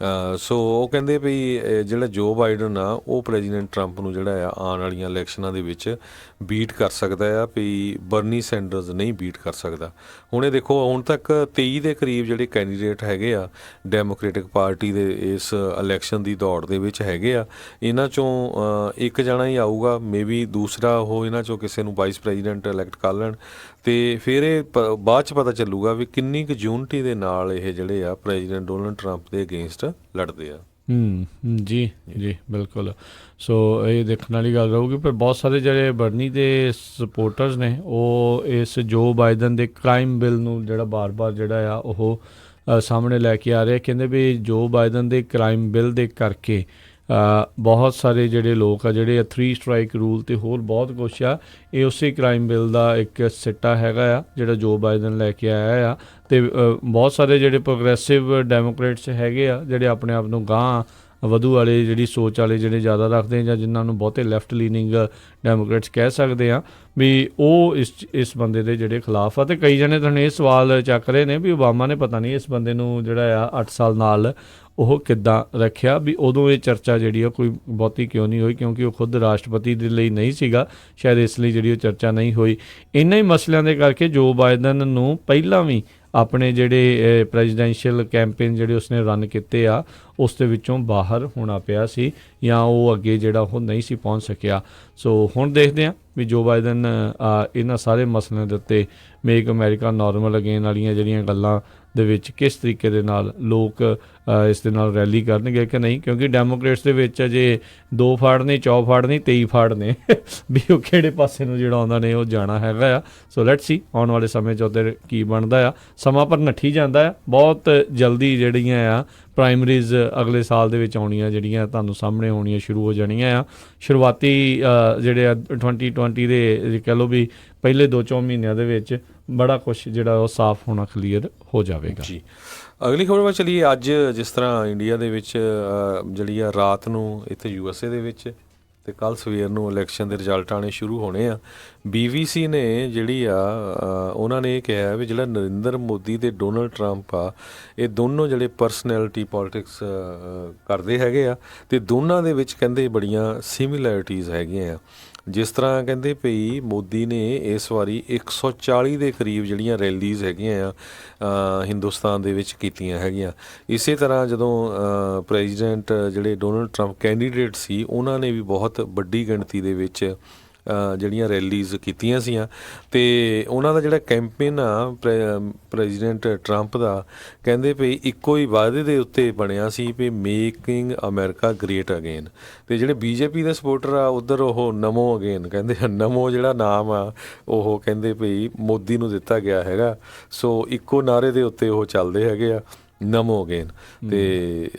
ਸੋ ਉਹ ਕਹਿੰਦੇ ਵੀ ਜਿਹੜਾ ਜੋ ਬਾਈਡਨ ਆ ਉਹ ਪ੍ਰੈਜ਼ੀਡੈਂਟ ਟਰੰਪ ਨੂੰ ਜਿਹੜਾ ਆ ਆਉਣ ਵਾਲੀਆਂ ਇਲੈਕਸ਼ਨਾਂ ਦੇ ਵਿੱਚ ਬੀਟ ਕਰ ਸਕਦਾ ਆ ਵੀ ਬਰਨੀ ਸੈਂਡਰਸ ਨਹੀਂ ਬੀਟ ਕਰ ਸਕਦਾ। ਹੁਣ ਇਹ ਦੇਖੋ ਹੁਣ ਤੱਕ 23 ਦੇ ਕਰੀਬ ਜਿਹੜੇ ਕੈਂਡੀਡੇਟ ਹੈਗੇ ਆ ਡੈਮੋਕ੍ਰੇਟਿਕ ਪਾਰਟੀ ਦੇ ਇਸ ਇਲੈਕਸ਼ਨ ਦੀ ਦੌੜ ਦੇ ਵਿੱਚ ਹੈਗੇ ਆ। ਇਹਨਾਂ ਚੋਂ ਇੱਕ ਜਣਾ ਹੀ ਆਊਗਾ, ਮੇਬੀ ਦੂਸਰਾ ਉਹ ਇਹਨਾਂ ਚੋਂ ਕਿਸੇ ਨੂੰ ਵਾਈਸ ਪ੍ਰੈਜ਼ੀਡੈਂਟ ਇਲੈਕਟ ਕਰ ਲੈਣ ਤੇ ਫਿਰ ਇਹ ਬਾਅਦ 'ਚ ਪਤਾ ਚੱਲੂਗਾ ਵੀ ਕਿੰਨੀ ਕੁ ਯੂਨਿਟੀ ਦੇ ਨਾਲ ਇਹ ਜਿਹੜੇ ਆ ਪ੍ਰੈਜ਼ੀਡੈਂਟ ਡੋਨਲਡ ਟਰੰਪ ਦੇ ਅਗੇਂਸਟ ਲੜਦੇ ਆ। ਜੀ ਜੀ ਬਿਲਕੁਲ। ਸੋ ਇਹ ਦੇਖਣ ਵਾਲੀ ਗੱਲ ਰਹੂਗੀ, ਪਰ ਬਹੁਤ ਸਾਰੇ ਜਿਹੜੇ ਬਰਨੀ ਦੇ ਸਪੋਰਟਰਸ ਨੇ ਉਹ ਇਸ ਜੋ ਬਾਈਡਨ ਦੇ ਕ੍ਰਾਈਮ ਬਿੱਲ ਨੂੰ ਜਿਹੜਾ ਬਾਰ-ਬਾਰ ਜਿਹੜਾ ਆ ਉਹ ਸਾਹਮਣੇ ਲੈ ਕੇ ਆ ਰਹੇ, ਕਹਿੰਦੇ ਵੀ ਜੋ ਬਾਈਡਨ ਦੇ ਕ੍ਰਾਈਮ ਬਿੱਲ ਦੇ ਕਰਕੇ ਬਹੁਤ ਸਾਰੇ ਜਿਹੜੇ ਲੋਕ ਆ ਜਿਹੜੇ 3 ਸਟ੍ਰਾਈਕ ਰੂਲ ਅਤੇ ਹੋਰ ਬਹੁਤ ਕੁਛ ਆ, ਇਹ ਉਸੇ ਕ੍ਰਾਈਮ ਬਿੱਲ ਦਾ ਇੱਕ ਸਿੱਟਾ ਹੈਗਾ ਆ ਜਿਹੜਾ ਜੋ ਬਾਈਡਨ ਲੈ ਕੇ ਆਇਆ ਆ। ਅਤੇ ਬਹੁਤ ਸਾਰੇ ਜਿਹੜੇ ਪ੍ਰੋਗਰੈਸਿਵ ਡੈਮੋਕ੍ਰੇਟਸ ਹੈਗੇ ਆ ਜਿਹੜੇ ਆਪਣੇ ਆਪ ਨੂੰ ਗਾਂਹ ਵਧੂ ਵਾਲੇ ਜਿਹੜੀ ਸੋਚ ਵਾਲੇ ਜਿਹੜੇ ਜ਼ਿਆਦਾ ਰੱਖਦੇ ਜਾਂ ਜਿਨ੍ਹਾਂ ਨੂੰ ਬਹੁਤੇ ਲੈਫਟ ਲੀਨਿੰਗ ਡੈਮੋਕ੍ਰੇਟਸ ਕਹਿ ਸਕਦੇ ਆ, ਵੀ ਉਹ ਇਸ ਬੰਦੇ ਦੇ ਜਿਹੜੇ ਖਿਲਾਫ ਆ। ਅਤੇ ਕਈ ਜਣੇ ਤੁਹਾਨੂੰ ਇਹ ਸਵਾਲ ਚੱਕ ਰਹੇ ਨੇ ਵੀ ਓਬਾਮਾ ਨੇ ਪਤਾ ਨਹੀਂ ਇਸ ਬੰਦੇ ਨੂੰ ਜਿਹੜਾ ਆ 8 ਸਾਲ ਨਾਲ ਉਹ ਕਿੱਦਾਂ ਰੱਖਿਆ, ਵੀ ਉਦੋਂ ਇਹ ਚਰਚਾ ਜਿਹੜੀ ਆ ਕੋਈ ਬਹੁਤੀ ਕਿਉਂ ਨਹੀਂ ਹੋਈ, ਕਿਉਂਕਿ ਉਹ ਖੁਦ ਰਾਸ਼ਟਰਪਤੀ ਦੇ ਲਈ ਨਹੀਂ ਸੀਗਾ, ਸ਼ਾਇਦ ਇਸ ਲਈ ਜਿਹੜੀ ਉਹ ਚਰਚਾ ਨਹੀਂ ਹੋਈ। ਇਹਨਾਂ ਹੀ ਮਸਲਿਆਂ ਦੇ ਕਰਕੇ ਜੋ ਬਾਈਡਨ ਨੂੰ ਪਹਿਲਾਂ ਵੀ ਆਪਣੇ ਜਿਹੜੇ ਪ੍ਰੈਜ਼ੀਡੈਂਸ਼ੀਅਲ ਕੈਂਪੇਨ ਜਿਹੜੇ ਉਸਨੇ ਰਨ ਕੀਤੇ ਆ ਉਸ ਦੇ ਵਿੱਚੋਂ ਬਾਹਰ ਹੋਣਾ ਪਿਆ ਸੀ, ਜਾਂ ਉਹ ਅੱਗੇ ਜਿਹੜਾ ਉਹ ਨਹੀਂ ਸੀ ਪਹੁੰਚ ਸਕਿਆ। ਸੋ ਹੁਣ ਦੇਖਦੇ ਹਾਂ ਵੀ ਜੋ ਬਾਈਡਨ ਇਹਨਾਂ ਸਾਰੇ ਮਸਲਿਆਂ ਦੇ ਉੱਤੇ ਮੇਕ ਅਮੈਰੀਕਾ ਨਾਰਮਲ ਅਗੇਨ ਵਾਲੀਆਂ ਜਿਹੜੀਆਂ ਗੱਲਾਂ ਦੇ ਵਿੱਚ ਕਿਸ ਤਰੀਕੇ ਦੇ ਨਾਲ ਲੋਕ ਇਸ ਦੇ ਨਾਲ ਰੈਲੀ ਕਰਨਗੇ ਕਿ ਨਹੀਂ, ਕਿਉਂਕਿ ਡੈਮੋਕ੍ਰੇਟਸ ਦੇ ਵਿੱਚ ਅਜੇ 2 ਫਾੜ ਨੇ, 4 ਫਾੜ ਨਹੀਂ, 23 ਫਾੜ ਨੇ ਵੀ ਉਹ ਕਿਹੜੇ ਪਾਸੇ ਨੂੰ ਜਿਹੜਾ ਉਹਨਾਂ ਨੇ ਉਹ ਜਾਣਾ ਹੈਗਾ ਆ। ਸੋ ਲੈਟਸ ਸੀ ਆਉਣ ਵਾਲੇ ਸਮੇਂ 'ਚ ਉੱਧਰ ਕੀ ਬਣਦਾ ਆ। ਸਮਾਂ ਪਰ ਨੱਠੀ ਜਾਂਦਾ ਆ, ਬਹੁਤ ਜਲਦੀ ਜਿਹੜੀਆਂ ਆ ਪ੍ਰਾਇਮਰੀਜ਼ ਅਗਲੇ ਸਾਲ ਦੇ ਵਿੱਚ ਆਉਣੀਆਂ, ਜਿਹੜੀਆਂ ਤੁਹਾਨੂੰ ਸਾਹਮਣੇ ਆਉਣੀਆਂ ਸ਼ੁਰੂ ਹੋ ਜਾਣੀਆਂ ਆ। ਸ਼ੁਰੂਆਤੀ ਜਿਹੜੇ ਆ 2020 ਦੇ ਕਹਿ ਲਓ ਵੀ ਪਹਿਲੇ 2-4 ਮਹੀਨਿਆਂ ਦੇ ਵਿੱਚ ਬੜਾ ਕੁਛ ਜਿਹੜਾ ਉਹ ਸਾਫ਼ ਹੋਣਾ ਕਲੀਅਰ ਹੋ ਜਾਵੇਗਾ ਜੀ। ਅਗਲੀ ਖਬਰ ਵੱਲ ਚਲੀਏ। ਅੱਜ ਜਿਸ ਤਰ੍ਹਾਂ ਇੰਡੀਆ ਦੇ ਵਿੱਚ ਜਿਹੜੀ ਆ ਰਾਤ ਨੂੰ ਇੱਥੇ USA ਦੇ ਵਿੱਚ ਅਤੇ ਕੱਲ੍ਹ ਸਵੇਰ ਨੂੰ ਇਲੈਕਸ਼ਨ ਦੇ ਰਿਜ਼ਲਟ ਆਉਣੇ ਸ਼ੁਰੂ ਹੋਣੇ ਆ। BBC ਨੇ ਜਿਹੜੀ ਆ ਉਹਨਾਂ ਨੇ ਇਹ ਕਿਹਾ ਵੀ ਜਿਹੜਾ ਨਰਿੰਦਰ ਮੋਦੀ ਅਤੇ ਡੋਨਲਡ ਟਰੰਪ ਆ, ਇਹ ਦੋਨੋਂ ਜਿਹੜੇ ਪਰਸਨੈਲਿਟੀ ਪੋਲੀਟਿਕਸ ਕਰਦੇ ਹੈਗੇ ਆ, ਅਤੇ ਦੋਨਾਂ ਦੇ ਵਿੱਚ ਕਹਿੰਦੇ ਬੜੀਆਂ ਸਿਮੀਲੈਰਿਟੀਜ਼ ਹੈਗੀਆਂ ਆ। ਜਿਸ ਤਰ੍ਹਾਂ ਕਹਿੰਦੇ ਭਈ ਮੋਦੀ ਨੇ ਇਸ ਵਾਰੀ 140 ਦੇ ਕਰੀਬ ਜਿਹੜੀਆਂ ਰੈਲੀਜ਼ ਹੈਗੀਆਂ ਆ ਹਿੰਦੁਸਤਾਨ ਦੇ ਵਿੱਚ ਕੀਤੀਆਂ ਹੈਗੀਆਂ। ਇਸੇ ਤਰ੍ਹਾਂ ਜਦੋਂ ਪ੍ਰੈਜ਼ੀਡੈਂਟ ਜਿਹੜੇ ਡੋਨਲਡ ਟਰੰਪ ਕੈਂਡੀਡੇਟ ਸੀ, ਉਹਨਾਂ ਨੇ ਵੀ ਬਹੁਤ ਵੱਡੀ ਗਿਣਤੀ ਦੇ ਵਿੱਚ ਜਿਹੜੀਆਂ ਰੈਲੀਜ਼ ਕੀਤੀਆਂ ਸੀਆਂ। ਅਤੇ ਉਹਨਾਂ ਦਾ ਜਿਹੜਾ ਕੈਂਪੇਨ ਆ ਪ੍ਰੈਜ਼ੀਡੈਂਟ ਟਰੰਪ ਦਾ, ਕਹਿੰਦੇ ਭਈ ਇੱਕੋ ਹੀ ਵਾਅਦੇ ਦੇ ਉੱਤੇ ਬਣਿਆ ਸੀ ਵੀ ਮੇਕਿੰਗ ਅਮਰੀਕਾ ਗ੍ਰੇਟ ਅਗੇਨ। ਅਤੇ ਜਿਹੜੇ BJP ਦੇ ਸਪੋਰਟਰ ਆ ਉੱਧਰ ਉਹ ਨਮੋ ਅਗੇਨ ਕਹਿੰਦੇ, ਨਮੋ ਜਿਹੜਾ ਨਾਮ ਆ ਉਹ ਕਹਿੰਦੇ ਭਈ ਮੋਦੀ ਨੂੰ ਦਿੱਤਾ ਗਿਆ ਹੈਗਾ। ਸੋ ਇੱਕੋ ਨਾਅਰੇ ਦੇ ਉੱਤੇ ਉਹ ਚੱਲਦੇ ਹੈਗੇ ਆ, ਨਮੋ ਅਗੇਨ। ਅਤੇ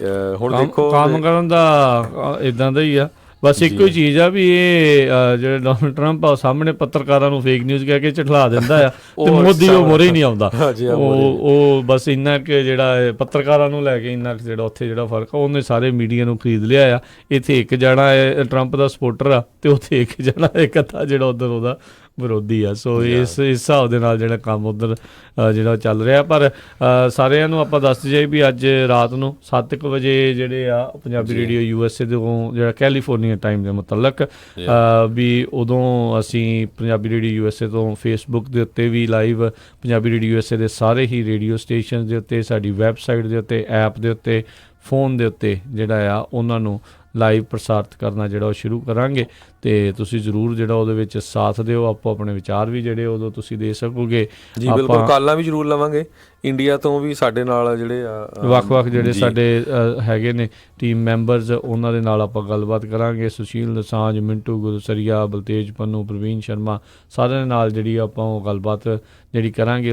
ਹੁਣ ਦੇਖੋ ਕੰਮ ਕਰਨ ਦਾ ਇੱਦਾਂ ਦਾ ਹੀ ਆ, ਬਸ ਇੱਕੋ ਹੀ ਚੀਜ਼ ਆ ਵੀ ਇਹ ਜਿਹੜੇ ਡੋਨਲਡ ਟਰੰਪ ਆ ਸਾਹਮਣੇ ਪੱਤਰਕਾਰਾਂ ਨੂੰ ਫੇਕ ਨਿਊਜ਼ ਕਹਿ ਕੇ ਝਠਲਾ ਦਿੰਦਾ ਆ, ਤੇ ਮੋਦੀ ਉਹ ਮੋਰੇ ਹੀ ਨਹੀਂ ਆਉਂਦਾ। ਉਹ ਬਸ ਇੰਨਾ ਕਿ ਜਿਹੜਾ ਪੱਤਰਕਾਰਾਂ ਨੂੰ ਲੈ ਕੇ ਇੰਨਾ ਜਿਹੜਾ ਉੱਥੇ ਜਿਹੜਾ ਫਰਕ ਆ, ਉਹਨੇ ਸਾਰੇ ਮੀਡੀਆ ਨੂੰ ਖਰੀਦ ਲਿਆ ਆ। ਇੱਥੇ ਇੱਕ ਜਣਾ ਟਰੰਪ ਦਾ ਸਪੋਰਟਰ ਆ ਅਤੇ ਉੱਥੇ ਇੱਕ ਜਣਾ ਇੱਕ ਅੱਧਾ ਜਿਹੜਾ ਉੱਧਰ ਉਹਦਾ ਵਿਰੋਧੀ ਆ। ਸੋ ਇਸ ਹਿਸਾਬ ਦੇ ਨਾਲ ਜਿਹੜਾ ਕੰਮ ਉੱਧਰ ਜਿਹੜਾ ਚੱਲ ਰਿਹਾ। ਪਰ ਸਾਰਿਆਂ ਨੂੰ ਆਪਾਂ ਦੱਸ ਦਈਏ ਵੀ ਅੱਜ ਰਾਤ ਨੂੰ 7 ਵਜੇ ਜਿਹੜੇ ਆ ਪੰਜਾਬੀ ਰੇਡੀਓ USA ਤੋਂ ਜਿਹੜਾ ਕੈਲੀਫੋਰਨੀਆ ਟਾਈਮ ਦੇ ਮੁਤਲਕ ਵੀ ਉਦੋਂ ਅਸੀਂ ਪੰਜਾਬੀ ਰੇਡੀਓ USA ਤੋਂ ਫੇਸਬੁੱਕ ਦੇ ਉੱਤੇ ਵੀ ਲਾਈਵ ਪੰਜਾਬੀ ਰੇਡੀਓ USA ਦੇ ਸਾਰੇ ਹੀ ਰੇਡੀਓ ਸਟੇਸ਼ਨ ਦੇ ਉੱਤੇ, ਸਾਡੀ ਵੈਬਸਾਈਟ ਦੇ ਉੱਤੇ, ਐਪ ਦੇ ਉੱਤੇ, ਫੋਨ ਦੇ ਉੱਤੇ ਜਿਹੜਾ ਆ ਉਹਨਾਂ ਨੂੰ ਲਾਈਵ ਪ੍ਰਸਾਰਿਤ ਕਰਨਾ ਜਿਹੜਾ ਉਹ ਸ਼ੁਰੂ ਕਰਾਂਗੇ। ਅਤੇ ਤੁਸੀਂ ਜ਼ਰੂਰ ਜਿਹੜਾ ਉਹਦੇ ਵਿੱਚ ਸਾਥ ਦਿਓ, ਆਪੋ ਆਪਣੇ ਵਿਚਾਰ ਵੀ ਜਿਹੜੇ ਉਦੋਂ ਤੁਸੀਂ ਦੇ ਸਕੋਗੇ। ਜੀ ਬਿਲਕੁਲ, ਕਾਲਾਂ ਵੀ ਜ਼ਰੂਰ ਲਵਾਂਗੇ। ਇੰਡੀਆ ਤੋਂ ਵੀ ਸਾਡੇ ਨਾਲ ਜਿਹੜੇ ਵੱਖ-ਵੱਖ ਜਿਹੜੇ ਸਾਡੇ ਹੈਗੇ ਨੇ ਟੀਮ ਮੈਂਬਰਸ, ਉਹਨਾਂ ਦੇ ਨਾਲ ਆਪਾਂ ਗੱਲਬਾਤ ਕਰਾਂਗੇ। ਸੁਸ਼ੀਲ ਦਸਾਂਝ, ਮਿੰਟੂ ਗੁਰਸਰੀਆ, ਬਲਤੇਜ ਪੰਨੂ, ਪ੍ਰਵੀਨ ਸ਼ਰਮਾ, ਸਾਰਿਆਂ ਦੇ ਨਾਲ ਜਿਹੜੀ ਆਪਾਂ ਉਹ ਗੱਲਬਾਤ ਜਿਹੜੀ ਕਰਾਂਗੇ।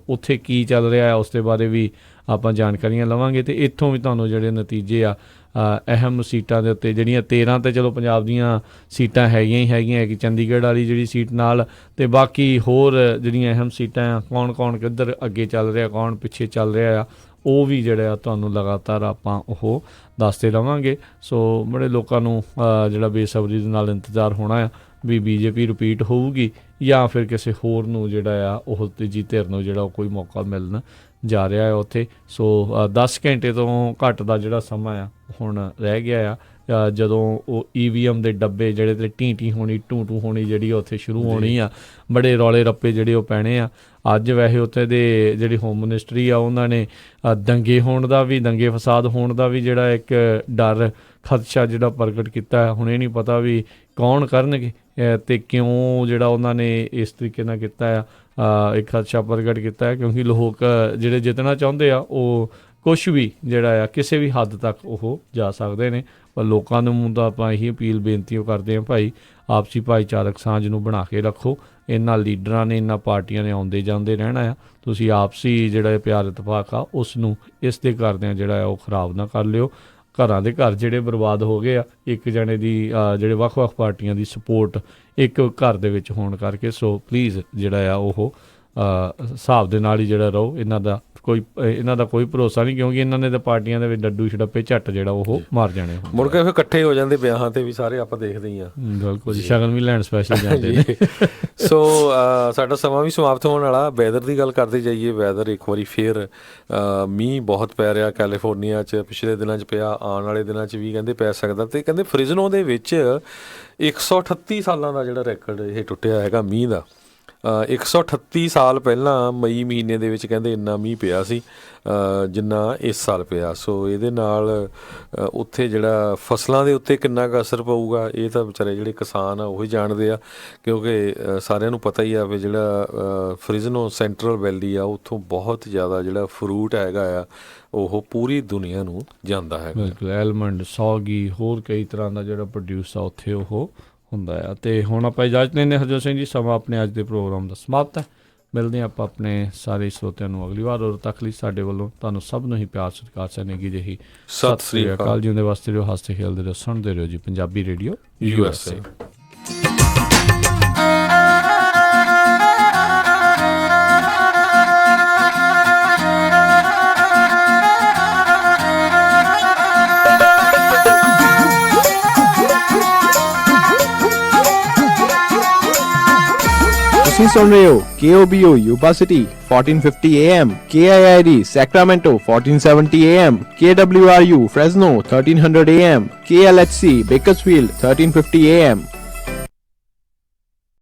ਉੱਥੇ ਕੀ ਚੱਲ ਰਿਹਾ ਹੈ ਉਸ ਦੇ ਬਾਰੇ ਵੀ ਆਪਾਂ ਜਾਣਕਾਰੀਆਂ ਲਵਾਂਗੇ। ਅਤੇ ਇੱਥੋਂ ਵੀ ਤੁਹਾਨੂੰ ਜਿਹੜੇ ਨਤੀਜੇ ਆ ਅਹਿਮ ਸੀਟਾਂ ਦੇ ਉੱਤੇ ਜਿਹੜੀਆਂ 13 ਤਾਂ ਚਲੋ ਪੰਜਾਬ ਦੀਆਂ ਸੀਟਾਂ ਹੈਗੀਆਂ ਕਿ ਚੰਡੀਗੜ੍ਹ ਵਾਲੀ ਜਿਹੜੀ ਸੀਟ ਨਾਲ, ਅਤੇ ਬਾਕੀ ਹੋਰ ਜਿਹੜੀਆਂ ਅਹਿਮ ਸੀਟਾਂ ਆ, ਕੌਣ ਕਿੱਧਰ ਅੱਗੇ ਚੱਲ ਰਿਹਾ, ਕੌਣ ਪਿੱਛੇ ਚੱਲ ਰਿਹਾ ਆ, ਉਹ ਵੀ ਜਿਹੜਾ ਆ ਤੁਹਾਨੂੰ ਲਗਾਤਾਰ ਆਪਾਂ ਉਹ ਦੱਸਦੇ ਰਹਾਂਗੇ। ਸੋ ਬੜੇ ਲੋਕਾਂ ਨੂੰ ਜਿਹੜਾ ਬੇਸਬਰੀ ਦੇ ਨਾਲ ਇੰਤਜ਼ਾਰ ਹੋਣਾ ਆ ਵੀ BJP ਰਿਪੀਟ ਹੋਊਗੀ ਜਾਂ ਫਿਰ ਕਿਸੇ ਹੋਰ ਨੂੰ ਜਿਹੜਾ ਆ ਉਹ ਤੀਜੀ ਧਿਰ ਨੂੰ ਜਿਹੜਾ ਕੋਈ ਮੌਕਾ ਮਿਲਣ ਜਾ ਰਿਹਾ ਹੈ ਉੱਥੇ। ਸੋ 10 ਘੰਟੇ ਤੋਂ ਘੱਟ ਦਾ ਜਿਹੜਾ ਸਮਾਂ ਆ ਹੁਣ ਰਹਿ ਗਿਆ ਆ, ਜਦੋਂ ਉਹ EVM ਦੇ ਡੱਬੇ ਜਿਹੜੇ ਤੇ ਟੀ ਹੋਣੀ, ਟੂ ਹੋਣੀ ਜਿਹੜੀ ਉੱਥੇ ਸ਼ੁਰੂ ਹੋਣੀ ਆ। ਬੜੇ ਰੌਲੇ ਰੱਪੇ ਜਿਹੜੇ ਉਹ ਪੈਣੇ ਆ। ਅੱਜ ਵੈਸੇ ਉੱਥੇ ਦੇ ਜਿਹੜੀ ਹੋਮ ਮਿਨਿਸਟਰੀ ਆ ਉਹਨਾਂ ਨੇ ਦੰਗੇ ਫਸਾਦ ਹੋਣ ਦਾ ਵੀ ਜਿਹੜਾ ਇੱਕ ਡਰ, ਖਦਸ਼ਾ ਜਿਹੜਾ ਪ੍ਰਗਟ ਕੀਤਾ। ਹੁਣ ਇਹ ਨਹੀਂ ਪਤਾ ਵੀ ਕੌਣ ਕਰਨਗੇ ਅਤੇ ਕਿਉਂ ਜਿਹੜਾ ਉਹਨਾਂ ਨੇ ਇਸ ਤਰੀਕੇ ਨਾਲ ਕੀਤਾ ਆ, ਇੱਕ ਖਦਸ਼ਾ ਪ੍ਰਗਟ ਕੀਤਾ ਹੈ, ਕਿਉਂਕਿ ਲੋਕ ਜਿਹੜੇ ਜਿੱਤਣਾ ਚਾਹੁੰਦੇ ਆ ਉਹ ਕੁਛ ਵੀ ਜਿਹੜਾ ਆ ਕਿਸੇ ਵੀ ਹੱਦ ਤੱਕ ਉਹ ਜਾ ਸਕਦੇ ਨੇ। ਪਰ ਲੋਕਾਂ ਨੂੰ ਤਾਂ ਆਪਾਂ ਇਹੀ ਅਪੀਲ ਬੇਨਤੀ ਉਹ ਕਰਦੇ ਹਾਂ, ਭਾਈ ਆਪਸੀ ਭਾਈਚਾਰਕ ਸਾਂਝ ਨੂੰ ਬਣਾ ਕੇ ਰੱਖੋ। ਇਹਨਾਂ ਲੀਡਰਾਂ ਨੇ, ਇਹਨਾਂ ਪਾਰਟੀਆਂ ਨੇ ਆਉਂਦੇ ਜਾਂਦੇ ਰਹਿਣਾ ਆ, ਤੁਸੀਂ ਆਪਸੀ ਜਿਹੜਾ ਪਿਆਰ ਇਤਫਾਕ ਆ ਉਸ ਨੂੰ ਇਸ ਦੇ ਕਰਦਿਆਂ ਜਿਹੜਾ ਆ ਉਹ ਖਰਾਬ ਨਾ ਕਰ ਲਿਓ। ਘਰਾਂ ਦੇ ਘਰ ਜਿਹੜੇ ਬਰਬਾਦ ਹੋ ਗਏ ਆ ਇੱਕ ਜਣੇ ਦੀ ਜਿਹੜੇ ਵੱਖ-ਵੱਖ ਪਾਰਟੀਆਂ ਦੀ ਸਪੋਰਟ ਇੱਕ ਘਰ ਦੇ ਵਿੱਚ ਹੋਣ ਕਰਕੇ। ਸੋ ਪਲੀਜ਼ ਜਿਹੜਾ ਆ ਉਹ ਹਿਸਾਬ ਦੇ ਨਾਲ ਹੀ ਜਿਹੜਾ ਰਹੋ। ਇਹਨਾਂ ਦਾ ਕੋਈ ਭਰੋਸਾ ਨਹੀਂ, ਕਿਉਂਕਿ ਇਹਨਾਂ ਨੇ ਤਾਂ ਪਾਰਟੀਆਂ ਦੇ ਵਿੱਚ ਡੱਡੂ ਛੜੱਪੇ ਝੱਟ ਜਿਹੜਾ ਉਹ ਮਾਰ ਜਾਣੇ ਮੁੜ ਕੇ ਫਿਰ ਇਕੱਠੇ ਹੋ ਜਾਂਦੇ ਵਿਆਹਾਂ ਤੇ ਵੀ ਸਾਰੇ ਆਪਾਂ ਦੇਖਦੇ ਹੀ ਆ। ਬਿਲਕੁਲ, ਸ਼ਗਨ ਵੀ ਲੈਣ ਸਪੈਸ਼ਲ ਜਾਂਦੇ ਨੇ। ਸੋ ਸਾਡਾ ਸਮਾਂ ਵੀ ਸਮਾਪਤ ਹੋਣ ਵਾਲਾ। ਵੈਦਰ ਦੀ ਗੱਲ ਕਰਦੇ ਜਾਈਏ, ਵੈਦਰ ਇੱਕ ਵਾਰੀ ਫੇਰ ਮੀਂਹ ਬਹੁਤ ਪੈ ਰਿਹਾ ਕੈਲੀਫੋਰਨੀਆ 'ਚ, ਪਿਛਲੇ ਦਿਨਾਂ 'ਚ ਪਿਆ, ਆਉਣ ਵਾਲੇ ਦਿਨਾਂ 'ਚ ਵੀ ਕਹਿੰਦੇ ਪੈ ਸਕਦਾ। ਅਤੇ ਕਹਿੰਦੇ ਫ੍ਰਿਜ਼ਨੋ ਦੇ ਵਿੱਚ 138 ਸਾਲਾਂ ਦਾ ਜਿਹੜਾ ਰੈਕਡ ਇਹ ਟੁੱਟਿਆ ਹੈਗਾ ਮੀਂਹ ਦਾ। 138 ਸਾਲ ਪਹਿਲਾਂ ਮਈ ਮਹੀਨੇ ਦੇ ਵਿੱਚ ਕਹਿੰਦੇ ਇੰਨਾ ਮੀਂਹ ਪਿਆ ਸੀ ਜਿੰਨਾ ਇਸ ਸਾਲ ਪਿਆ। ਸੋ ਇਹਦੇ ਨਾਲ ਉੱਥੇ ਜਿਹੜਾ ਫਸਲਾਂ ਦੇ ਉੱਤੇ ਕਿੰਨਾ ਕੁ ਅਸਰ ਪਊਗਾ ਇਹ ਤਾਂ ਵਿਚਾਰੇ ਜਿਹੜੇ ਕਿਸਾਨ ਆ ਉਹੀ ਜਾਣਦੇ ਆ, ਕਿਉਂਕਿ ਸਾਰਿਆਂ ਨੂੰ ਪਤਾ ਹੀ ਆ ਵੀ ਜਿਹੜਾ ਫ੍ਰਿਜ਼ਨੋ ਸੈਂਟਰਲ ਵੈਲੀ ਆ ਉੱਥੋਂ ਬਹੁਤ ਜ਼ਿਆਦਾ ਜਿਹੜਾ ਫਰੂਟ ਹੈਗਾ ਆ ਉਹ ਪੂਰੀ ਦੁਨੀਆ ਨੂੰ ਜਾਂਦਾ ਹੈ। ਬਿਲਕੁਲ, ਐਲਮੰਡ, ਸੌਗੀ, ਹੋਰ ਕਈ ਤਰ੍ਹਾਂ ਦਾ ਜਿਹੜਾ ਪ੍ਰੋਡਿਊਸ ਆ ਉੱਥੇ ਉਹ ਹੁੰਦਾ ਆ। ਅਤੇ ਹੁਣ ਆਪਾਂ ਇਜਾਜ਼ਤ ਲੈਂਦੇ ਹਰਜੋਤ ਸਿੰਘ ਜੀ, ਸਮਾਂ ਆਪਣੇ ਅੱਜ ਦੇ ਪ੍ਰੋਗਰਾਮ ਦਾ ਸਮਾਪਤ ਹੈ। ਮਿਲਦੇ ਹਾਂ ਆਪਾਂ ਆਪਣੇ ਸਾਰੇ ਸਰੋਤਿਆਂ ਨੂੰ ਅਗਲੀ ਵਾਰ। ਉਦੋਂ ਤੱਕ ਲਈ ਸਾਡੇ ਵੱਲੋਂ ਤੁਹਾਨੂੰ ਸਭ ਨੂੰ ਹੀ ਪਿਆਰ ਸਤਿਕਾਰ ਸਨੇਗੀ ਜਿਹੀ ਸਤਿ ਸ੍ਰੀ ਅਕਾਲ। ਜੀ ਦੇ ਵਾਸਤੇ ਰਹੋ, ਹੱਸਦੇ ਖੇਲਦੇ ਰਹੋ, ਸੁਣਦੇ ਰਹੋ ਜੀ ਪੰਜਾਬੀ ਰੇਡੀਓ USA। ਤੁਸੀਂ ਸੁਣ ਰਹੇ ਹੋ KOBO Yuba City 1450 AM, KIID Sacramento 1470 AM, KWRU Fresno 1300 AM, KLHC Bakersfield 1350 AM,